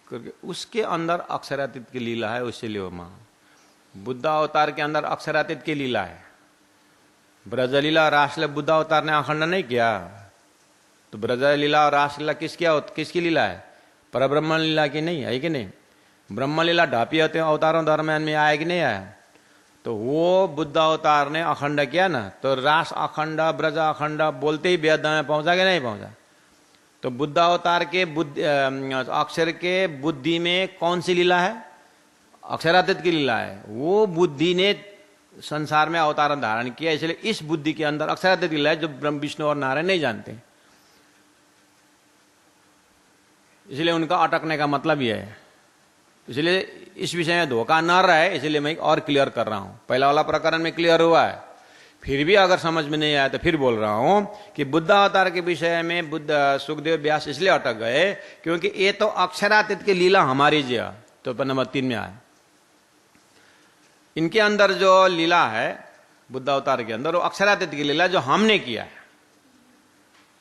करके उसके अंदर अक्षरातीत की लीला है, इसलिए वो महान। बुद्धावतार के अंदर अक्षरातीत की लीला है। ब्रजलीला और रासलीला बुद्धावतार ने अखंड नहीं किया, तो ब्रजलीला और रासलीला किसकी लीला है? परब्रह्म लीला की नहीं है कि नहीं? ब्रह्म लीला ढापी अवतारों दरम्यान में आया कि नहीं आया? तो वो बुद्धावतार ने अखंड किया ना, तो रास अखंड ब्रज अखंड बोलते ही वेद में पहुंचा कि नहीं पहुंचा? तो बुद्धावतार के अक्षर के बुद्धि में कौन सी लीला है? अक्षरातीत की लीला है। वो बुद्धि ने संसार में अवतारण धारण किया, इसलिए इस बुद्धि के अंदर अक्षरातीत की लीला है जो ब्रह्म विष्णु और नारायण नहीं जानते। इसलिए उनका अटकने का मतलब यह है। इसलिए इस विषय में धोखा न रहे, इसलिए मैं और क्लियर कर रहा हूं। पहला वाला प्रकरण में क्लियर हुआ है, फिर भी अगर समझ में नहीं आया तो फिर बोल रहा हूं कि बुद्धावतार के विषय में सुखदेव व्यास इसलिए अटक गए क्योंकि ये तो अक्षरातीत की लीला हमारी जी, तो नंबर 3 में आए। इनके अंदर जो लीला है बुद्धावतार के अंदर, वो अक्षरातीत की लीला जो हमने किया है।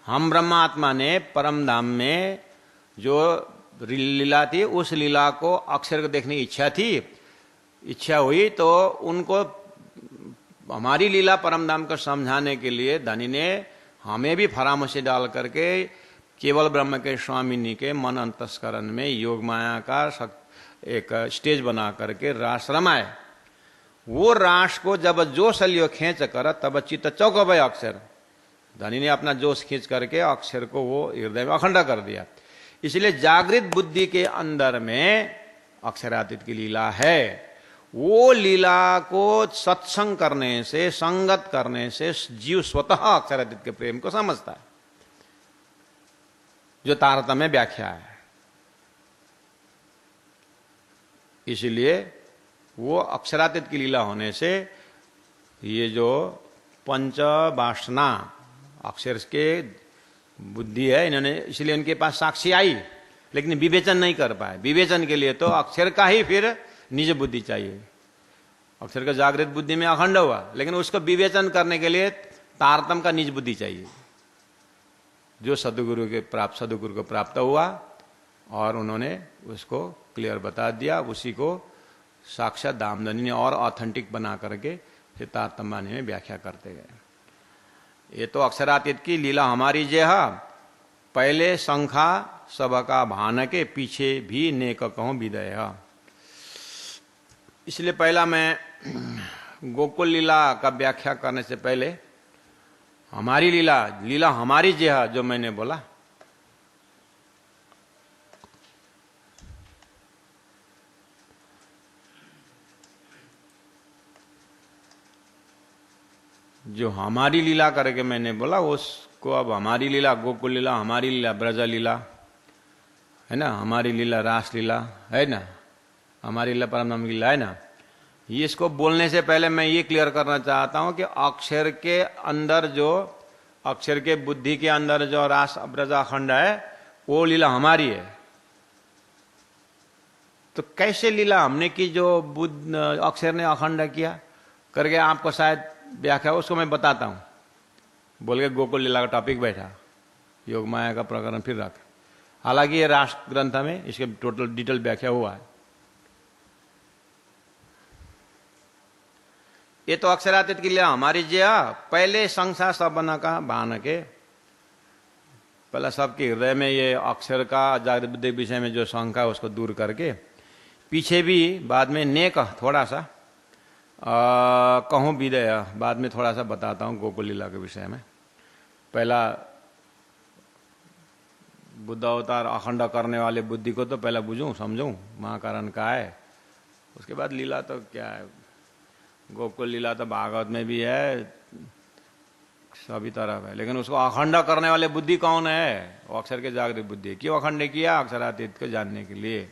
हम ब्रह्मात्मा ने परम धाम में जो लीला थी, उस लीला को अक्षर को देखने की इच्छा हुई, तो उनको हमारी लीला परम धाम को समझाने के लिए धनी ने हमें भी फरामोशी डाल करके केवल ब्रह्म के स्वामिनी के मन अंतस्करण में योग माया का एक स्टेज बना करके रास रमाए। वो रास को जब जोश लियो खींच कर तब चित्त चौक भय अक्षर, धनी ने अपना जोश खींच करके अक्षर को वो हृदय में अखंड कर दिया। इसलिए जागृत बुद्धि के अंदर में अक्षरातीत की लीला है। वो लीला को सत्संग करने से, संगत करने से जीव स्वतः अक्षरातीत के प्रेम को समझता है, जो तारतम्य व्याख्या है। इसलिए वो अक्षरातीत की लीला होने से ये जो पंच वासना अक्षर के बुद्धि है, इन्होंने इसलिए उनके पास साक्षी आई, लेकिन विवेचन नहीं कर पाए। विवेचन के लिए तो अक्षर का ही फिर निज बुद्धि चाहिए। अक्षर का जागृत बुद्धि में अखंड हुआ, लेकिन उसको विवेचन करने के लिए तारतम का निज बुद्धि चाहिए, जो सदगुरु को प्राप्त हुआ और उन्होंने उसको क्लियर बता दिया। उसी को साक्षात दामदनी ने और ऑथेंटिक बना करके फिर तारतम्य में व्याख्या करते गए। ये तो अक्षरातीत की लीला हमारी जे है। पहले संखा सबका भान के, पीछे भी नेक कहूं विदय। इसलिए पहला मैं गोकुल लीला का व्याख्या करने से पहले हमारी लीला हमारी जे है, जो मैंने बोला, जो हमारी लीला करके मैंने बोला, उसको अब हमारी लीला, गोकुल लीला हमारी लीला, ब्रज लीला है ना, हमारी लीला रास लीला है ना, हमारी लीला परम धाम की लीला है ना। ये इसको बोलने से पहले मैं ये क्लियर करना चाहता हूं कि अक्षर के अंदर जो, अक्षर के बुद्धि के अंदर जो रास ब्रज अखंड है, वो लीला हमारी है। तो कैसे लीला हमने की जो बुद्ध अक्षर ने अखंड किया करके आपको शायद व्याख्या, उसको मैं बताता हूं। बोल के गोकुल लीला का टॉपिक बैठा, योग माया का प्रकरण फिर रख। हालांकि ये राष्ट्र ग्रंथ में इसके टोटल डिटेल व्याख्या हुआ है। ये तो अक्षरातीत की लीला हमारी जिया। पहले संसार सब बना का भान के, पहला सबके हृदय में ये अक्षर का जागृत बुद्धि विषय में जो शंका है उसको दूर करके, पीछे भी बाद में नेक थोड़ा सा कहूँ विदय, बाद में थोड़ा सा बताता हूँ गोकुल लीला के विषय में। पहला बुद्ध अवतार अखंड करने वाले बुद्धि को तो पहला बुझूं, समझूं महाकारण का है, उसके बाद लीला तो क्या है। गोकुल लीला तो भागवत में भी है, सभी तरफ है, लेकिन उसको अखंड करने वाले बुद्धि कौन है? वो अक्षर के जागृत बुद्धि है। क्यों अखंड किया? अक्षरातीत को जानने के लिए,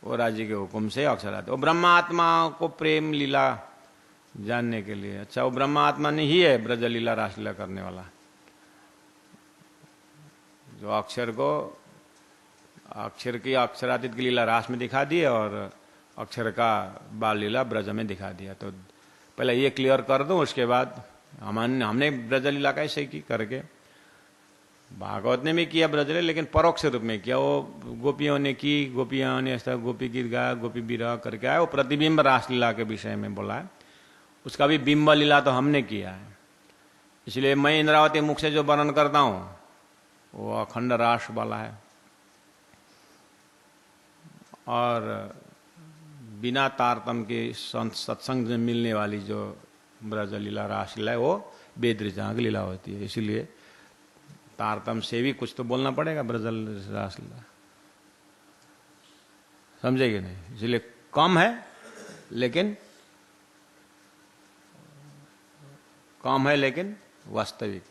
वो राज्य के हुक्म से अक्षरातीत। वो ब्रह्मात्मा को प्रेम लीला जानने के लिए। अच्छा, वो ब्रह्मात्मा नहीं ही है ब्रज लीला रासलीला करने वाला, जो अक्षर को, अक्षर की अक्षरातीत की लीला रास में दिखा दी और अक्षर का बाल लीला ब्रज में दिखा दिया। तो पहले ये क्लियर कर दूं, उसके बाद हमने ब्रज लीला का ऐसे की करके, भागवत ने भी किया ब्रज लीला, लेकिन परोक्ष रूप में किया। वो गोपियों ने की, गोपियों ने ऐसा गोपी गीत गाया, गोपी विरह करके आया। वो प्रतिबिंब रासलीला के विषय में बोला है, उसका भी बिंब लीला तो हमने किया है। इसलिए मैं इंद्रावती मुख से जो वर्णन करता हूं वो अखंड रास वाला है, और बिना तारतम के सत्संग में मिलने वाली जो ब्रज लीला रासलीला है वो वेद ऋचांग लीला होती है। इसीलिए तारतम से भी कुछ तो बोलना पड़ेगा ब्रज रासलीला, समझे कि नहीं? इसलिए कम है, लेकिन वास्तविक।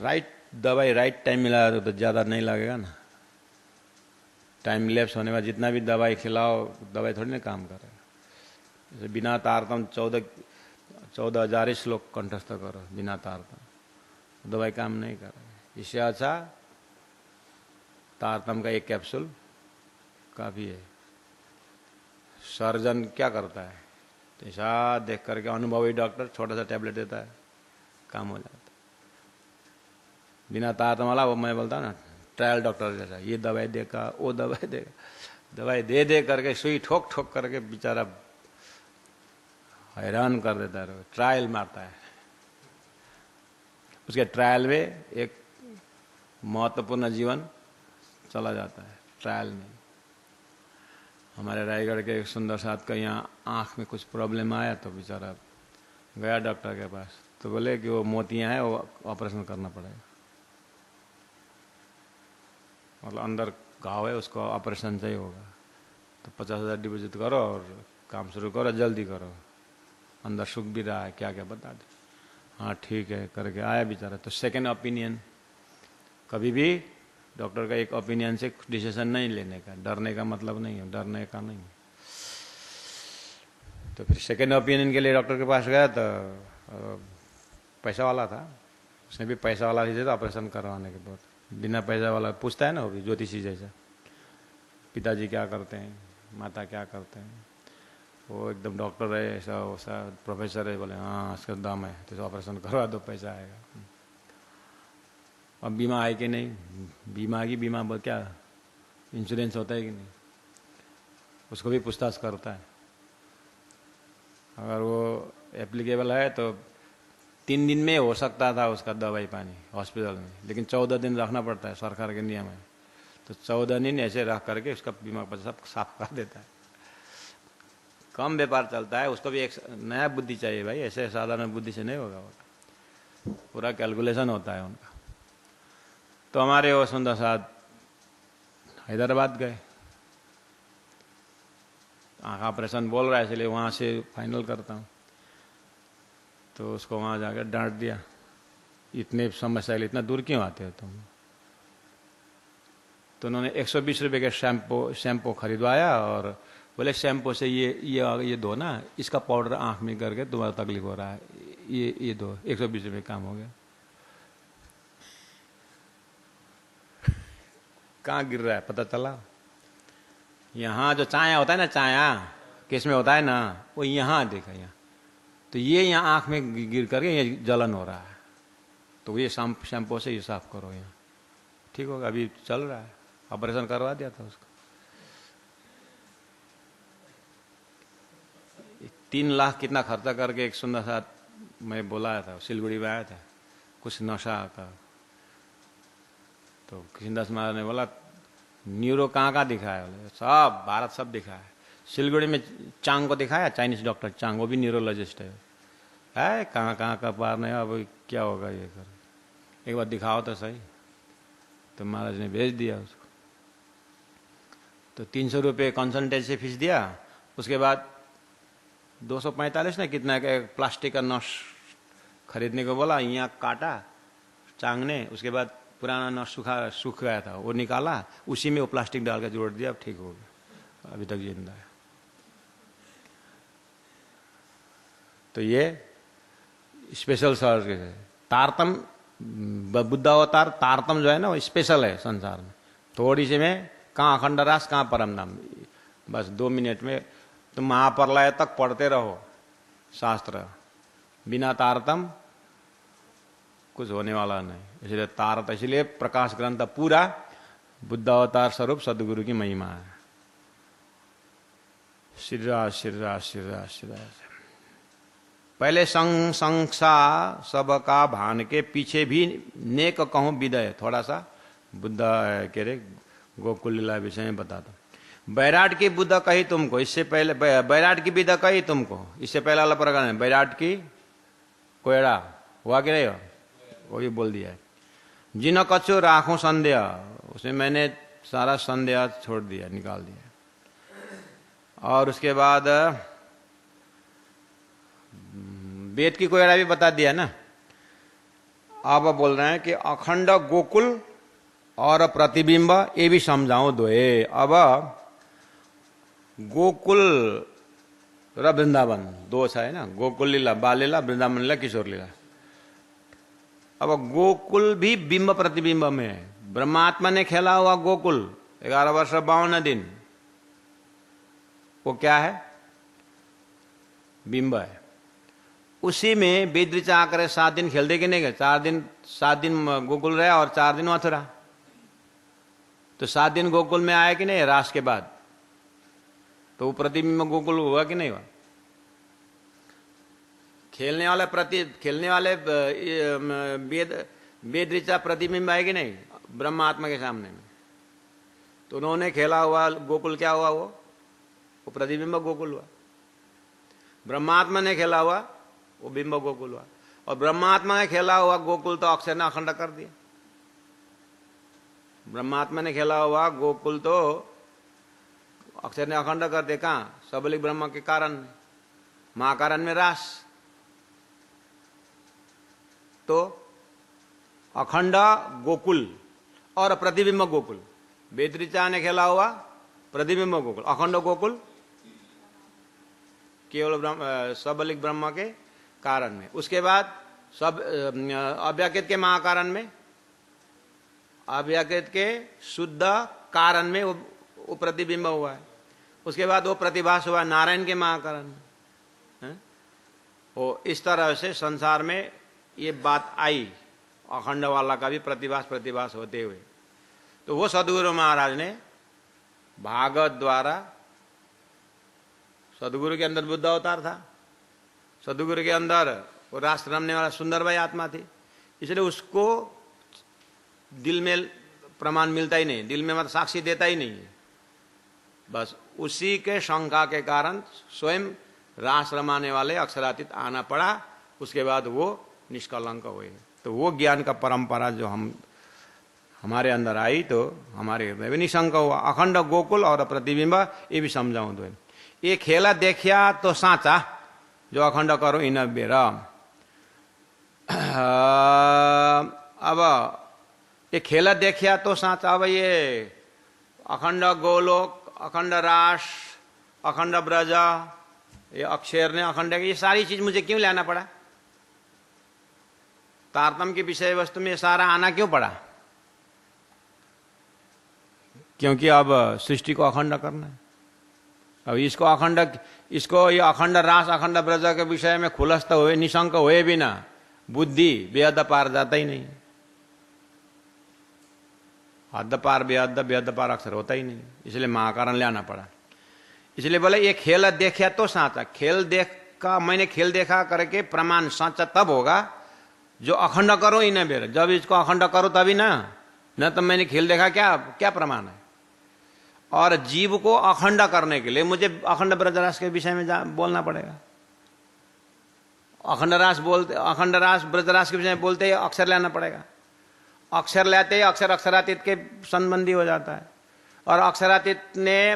राइट दवाई राइट टाइम मिला तो ज़्यादा नहीं लगेगा ना। टाइम लैप्स होने में जितना भी दवाई खिलाओ, दवाई थोड़ी ना काम करेगा। जैसे बिना तारतम 14,000 श्लोक कंठस्थ करो बिना तारतम, दवाई काम नहीं करेगा। इससे अच्छा तारतम का एक कैप्सूल काफ़ी है। सर्जन क्या करता है? तो ऐसा देख करके अनुभवी डॉक्टर छोटा सा टैबलेट देता है, काम हो जाता है। बिना तारतम वाला वो मैं बोलता हूँ ना, ट्रायल डॉक्टर जैसा, ये दवाई देगा, वो दवाई देगा, दवाई दे दे करके सुई ठोक ठोक करके बेचारा हैरान कर देता है। ट्रायल मारता है, उसके ट्रायल में एक महत्वपूर्ण जीवन चला जाता है ट्रायल में। हमारे रायगढ़ के एक सुंदर साथ का यहाँ आँख में कुछ प्रॉब्लम आया, तो बेचारा गया डॉक्टर के पास, तो बोले कि वो मोतियाँ हैं, वो ऑपरेशन करना पड़ेगा। मतलब अंदर घाव है, उसको ऑपरेशन चाहिए होगा। तो 50,000 डिपॉजिट करो और काम शुरू करो, जल्दी करो। अंदर सुख भी रहा है, क्या क्या बता दे। हाँ ठीक है करके आया बेचारा। तो सेकेंड ओपिनियन, कभी भी डॉक्टर का एक ओपिनियन से डिसीजन नहीं लेने का, डरने का मतलब नहीं है, डरने का नहीं। तो फिर सेकेंड ओपिनियन के लिए डॉक्टर के पास गया, तो पैसा वाला था, उसने भी पैसा वाला ही था ऑपरेशन करवाने के बाद। बिना पैसा वाला पूछता है ना, वो भी ज्योतिषी जैसा, पिताजी क्या करते हैं, माता क्या करते हैं। वो एकदम डॉक्टर है, ऐसा वैसा प्रोफेसर है, बोले हाँ इसका दाम है, तो ऑपरेशन करवा दो, पैसा आएगा। अब बीमा है कि नहीं, बीमा क्या इंश्योरेंस होता है कि नहीं, उसको भी पूछताछ करता है। अगर वो एप्लीकेबल है तो 3 दिन में हो सकता था उसका दवाई पानी हॉस्पिटल में, लेकिन 14 दिन रखना पड़ता है, सरकार के नियम है। तो 14 दिन ऐसे रख करके उसका बीमा पैसा सब साफ कर देता है। कम व्यापार चलता है, उसको भी एक नया बुद्धि चाहिए भाई, ऐसे साधारण बुद्धि से नहीं होगा, पूरा कैलकुलेशन होता है उनका। तो हमारे वो सुंदर साथ हैदराबाद गए, आँख ऑपरेशन बोल रहा है, इसलिए वहाँ से फाइनल करता हूँ। तो उसको वहाँ जाकर डांट दिया, इतने समस्या इतना दूर क्यों आते हो तुम। तो उन्होंने 120 रुपये का शैम्पू खरीदवाया और बोले शैम्पू से ये दो ना, इसका पाउडर आँख में करके तुम्हारा तकलीफ हो रहा है, ये दो, 120 रुपये काम हो गया। कहाँ गिर रहा है पता चला? यहाँ जो चाया होता है ना, चाया किस में होता है ना, वो यहाँ देखा यहाँ, तो ये यहाँ आँख में गिर करके ये जलन हो रहा है, तो ये शैम्पू से ये साफ करो, यहाँ ठीक होगा। अभी चल रहा है, ऑपरेशन करवा दिया था उसको। 3 लाख कितना खर्चा करके एक सुंदर सा, मैं बोला था सिलगुड़ी में आया था, कुछ नशा था। तो कृष्णदास महाराज ने बोला न्यूरो कहाँ दिखाया? बोले सब भारत सब दिखा है। सिलगुड़ी में चांग को दिखाया, चाइनीज डॉक्टर चांग, वो भी न्यूरोलॉजिस्ट है कहाँ का पार नहीं। अब क्या होगा ये कर, एक बार दिखाओ तो सही। तो महाराज ने भेज दिया उसको। तो 300 रुपये कंसल्टेंसी फीस दिया। उसके बाद 245 ना कितना का प्लास्टिक का नस खरीदने को बोला। यहाँ काटा चांग ने, उसके बाद पुराना नस सूख गया था, वो निकाला, उसी में वो प्लास्टिक डाल के जोड़ दिया, अब ठीक हो गया, अभी तक जिंदा है। तो ये स्पेशल सर्च है। तारतम बुद्ध अवतार तारतम जो है ना वो स्पेशल है संसार में। थोड़ी सी में कहाँ अखंड रास कहाँ परम धाम, बस 2 मिनट में तुम महाप्रलय तक पढ़ते रहो शास्त्र, बिना तारतम कुछ होने वाला नहीं। इसलिए तारत, इसलिए प्रकाश ग्रंथ पूरा बुद्ध अवतार स्वरूप सदगुरु की महिमा है। श्रीराज श्रीराज श्रीराज श्रीराज। पहले संसा सबका भान के पीछे भी नेक कहूं विदय, थोड़ा सा बुद्ध कह रहे गोकुल लीला विषय में बता दो। बैराट की बुद्ध कही तुमको, इससे पहले बैराट की विद्या कही तुमको, इससे पहले वाला प्रकरण है बैराट की कोयड़ा हुआ कि नहीं हो, वो भी बोल दिया है। जिन कछु राखो संदेह, उसमें मैंने सारा संदेह छोड़ दिया, निकाल दिया। और उसके बाद वेद की कोयड़ा भी बता दिया ना। अब बोल रहे हैं कि अखंड गोकुल और प्रतिबिंब ये भी समझाओ दो। अब गोकुल और वृंदावन दो है ना, गोकुल लीला बाल लीला, वृंदावन लीला किशोर लीला। अब गोकुल भी बिंब प्रतिबिंब में है। ब्रह्मात्मा ने खेला हुआ गोकुल 11 वर्ष 52 दिन, वो क्या है? बिंब है। उसी में वेद ऋचा आकर 7 दिन खेल दे कि नहीं गए? 7 दिन गोकुल रहा और 4 दिन मथुरा। तो 7 दिन गोकुल में आया कि नहीं रास के बाद? तो वो प्रतिबिंब गोकुल हुआ कि नहीं हुआ? खेलने वाले वेद ऋचा प्रतिबिंब है कि नहीं ब्रह्मात्मा के सामने में? तो उन्होंने खेला हुआ गोकुल क्या हुआ? वो प्रतिबिंब गोकुल हुआ। ब्रह्मात्मा ने खेला हुआ वो बिंब गोकुल हुआ। और ब्रह्मात्मा ने खेला हुआ गोकुल तो अक्षर ने अखंड कर दिया। ब्रह्मात्मा ने खेला हुआ गोकुल तो अक्षर ने अखंड कर दिया। कहाँ? सबलिक ब्रह्म के कारण में, महाकारण में रास। तो अखंड गोकुल और प्रतिबिंब गोकुल, वेद ऋचा ने खेला हुआ प्रतिबिंब गोकुल, अखंड गोकुल केवल सबलिक ब्रह्म के कारण में। उसके बाद सब अव्याकृत के महाकारण में, अव्याकृत के शुद्ध कारण में वो प्रतिबिंब हुआ है। उसके बाद वो प्रतिभास हुआ नारायण के महाकारण में। वो इस तरह से संसार में ये बात आई, अखंड वाला का भी प्रतिभास होते हुए। तो वो सदगुरु महाराज ने भागवत द्वारा, सदगुरु के अंदर बुद्ध अवतार था, सदगुरु के अंदर वो राष्ट्र रमने वाला सुंदर भाई आत्मा थी, इसलिए उसको दिल में प्रमाण मिलता ही नहीं, दिल में मतलब साक्षी देता ही नहीं है। बस उसी के शंका के कारण स्वयं रास रमाने वाले अक्षरातीत आना पड़ा। उसके बाद वो निष्कलंक हुए। तो वो ज्ञान का परंपरा जो हमारे अंदर आई तो हमारे हृदय में निशंक हुआ। अखंड गोकुल और प्रतिबिंब ये भी समझाऊं तो ये खेला देखिया तो साचा, जो अखंड करो इन बेरा। अब ये खेला देखिया तो साचा, अब ये अखंड गोलोक, अखंड रास, अखंड ब्रज, ये अक्षर ने अखंड, ये सारी चीज मुझे क्यों लाना पड़ा? तारतम की विषय वस्तु में सारा आना क्यों पड़ा? क्योंकि अब सृष्टि को अखंड करना है। अब इसको ये अखंड रास अखंड ब्रज के विषय में खुलस्त हुए निशंक हुए बिना बुद्धि बेहद पार जाता ही नहीं। हद पार बेहद पार अक्षर होता ही नहीं, इसलिए महाकारण ले आना पड़ा। इसलिए बोले ये खेल देखा तो साचा, मैंने खेल देखा करके प्रमाण साचा तब होगा जो अखंड करो ही ना बेर। जब इसको अखंड करो तभी ना, न तो मैंने खेल देखा क्या प्रमाण है? और जीव को अखंड करने के लिए मुझे अखंड ब्रजरास के विषय में बोलना पड़ेगा। अखंड रास ब्रजरास के विषय में बोलते ही अक्षर लेना पड़ेगा। अक्षर लेते ही अक्षर अक्षरातीत के संबंधी हो जाता है, और अक्षरातीत ने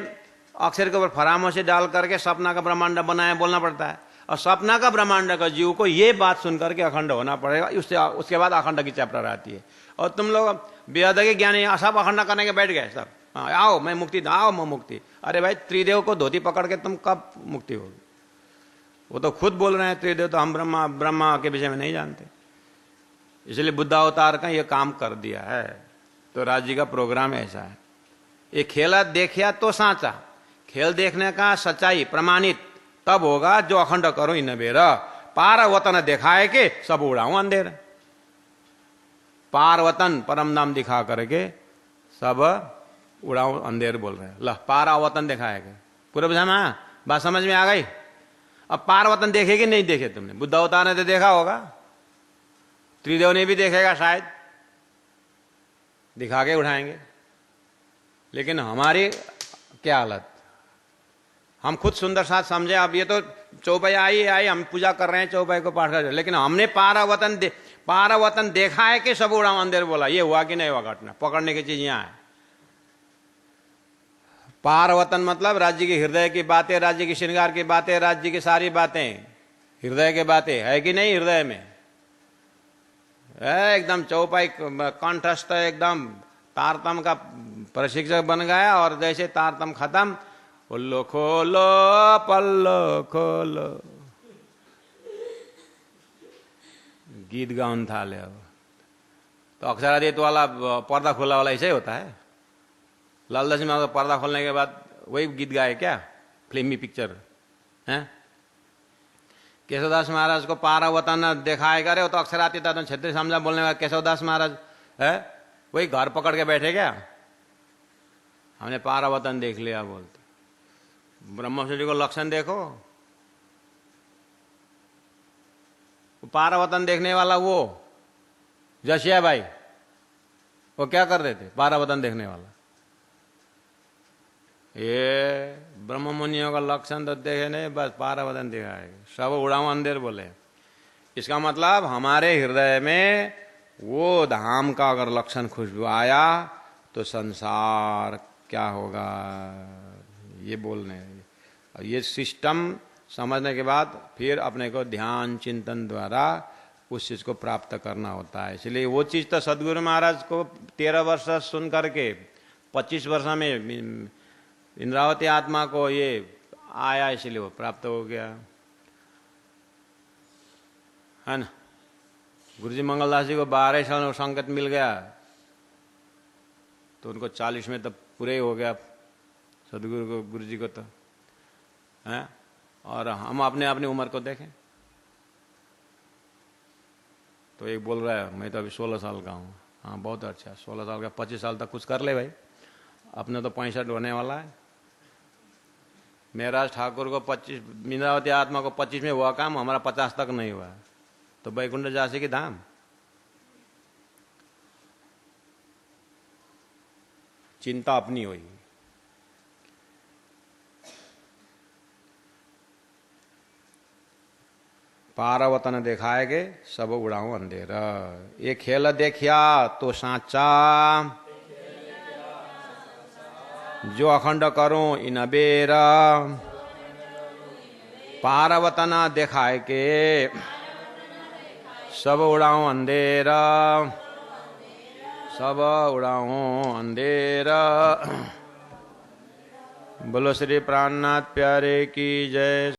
अक्षर के ऊपर फरामोशी डाल करके सपना का ब्रह्मांड बनाया बोलना पड़ता है, और सपना का ब्रह्मांड का जीव को ये बात सुनकर के अखंड होना पड़ेगा। उसके बाद अखंड की चैप्टर आती है। और तुम लोग वेद के ज्ञानी सब अखंड करने के बैठ गए सब, आओ मैं मुक्ति, आओ मैं मुक्ति। अरे भाई त्रिदेव को धोती पकड़ के तुम कब मुक्ति होगी? वो तो खुद बोल रहे हैं त्रिदेव, तो हम ब्रह्मा के विषय में नहीं जानते। इसलिए बुद्ध अवतार का ये काम कर दिया है। तो राज्य का प्रोग्राम ऐसा है। ये खेला देखिया तो साचा, खेल देखने का सच्चाई प्रमाणित तब होगा जो अखंड करो इन बेरा, पार वतन दिखाए के सब उड़ाऊं अंधेरा। पार वतन परम नाम दिखा करके सब उड़ाऊं अंधेर बोल रहे हैं। ला पारा वतन दिखाए के पूरे बुझा बात समझ में आ गई? अब पार वतन देखेगी नहीं देखे तुमने? बुद्ध अवतार ने तो देखा होगा, त्रिदेव ने भी देखेगा शायद, दिखा के उठाएंगे। लेकिन हमारी क्या हालत, हम खुद सुंदर साथ समझे। अब ये तो चौपाई आई हम पूजा कर रहे हैं, चौपाई को पाठ कर रहे हैं, लेकिन हमने पारा वतन देखा है कि सब उड़ाऊं अंधेर बोला। ये हुआ कि नहीं हुआ घटना? पकड़ने की चीज यहां है। पार वतन मतलब राज्य के हृदय की बातें, राज्य की श्रृंगार की बातें, राज्य की सारी बातें हृदय के बातें है कि नहीं? हृदय में एकदम चौपाई कंठस्थ, एकदम तारतम का प्रशिक्षक बन गया। और जैसे तारतम खत्म, उल्लो खोलो पल्लो खोलो, गीत गाउन था ले। तो अक्षरादित वाला पर्दा खोला वाला ऐसे ही होता है। लालदास जी महाराज पर्दा खोलने के बाद वही गीत गाए क्या? फिल्मी पिक्चर है। केशवदास महाराज को पारा वतन दिखाए करे तो अक्षरातीत क्षेत्रीय समझा बोलने वाला केशवदास महाराज है, वही घर पकड़ के बैठे क्या? हमने पारा वतन देख लिया बोलते। ब्रह्मश्री को लक्षण देखो, पारा वतन देखने वाला वो जशिया भाई, वो क्या कर रहे थे? पारा वतन देखने वाला। ये ब्रह्म मुनियों का लक्षण तो देखे नहीं, बस पारा वतन दिखाएगा, सब उड़ाऊं अंधेर बोले। इसका मतलब हमारे हृदय में वो धाम का अगर लक्षण खुशबू आया तो संसार क्या होगा, ये बोलने। ये सिस्टम समझने के बाद फिर अपने को ध्यान चिंतन द्वारा उस चीज को प्राप्त करना होता है। इसलिए वो चीज तो सदगुरु महाराज को 13 वर्ष सुन करके 25 वर्ष में इंद्रावती आत्मा को ये आया, इसलिए वो प्राप्त हो गया है ना। गुरुजी मंगलदास जी को 12 साल में संकेत मिल गया तो उनको 40 में तो पूरे हो गया सदगुरु को, गुरु जी को तो है। और हम अपने अपनी उम्र को देखें तो एक बोल रहा है मैं तो अभी 16 साल का हूँ। हाँ बहुत अच्छा, 16 साल का 25 साल तक कुछ कर ले भाई, अपने तो 65 होने वाला है। मेराज ठाकुर को 25, इंद्रावती आत्मा को 25 में हुआ काम, हमारा 50 तक नहीं हुआ, तो बैकुंठ जासी की धाम। चिंता अपनी हुई। पारा वतन दिखाएगे सब उड़ाऊं अंधेरा, ये खेल देखिया तो साचा, जो अखंड करूं इन बेरा, पारा वतन दिखाए के सब उड़ाऊं अंधेरा, सब उड़ाऊं अंधेरा। बोलो श्री प्राणनाथ प्यारे की जय।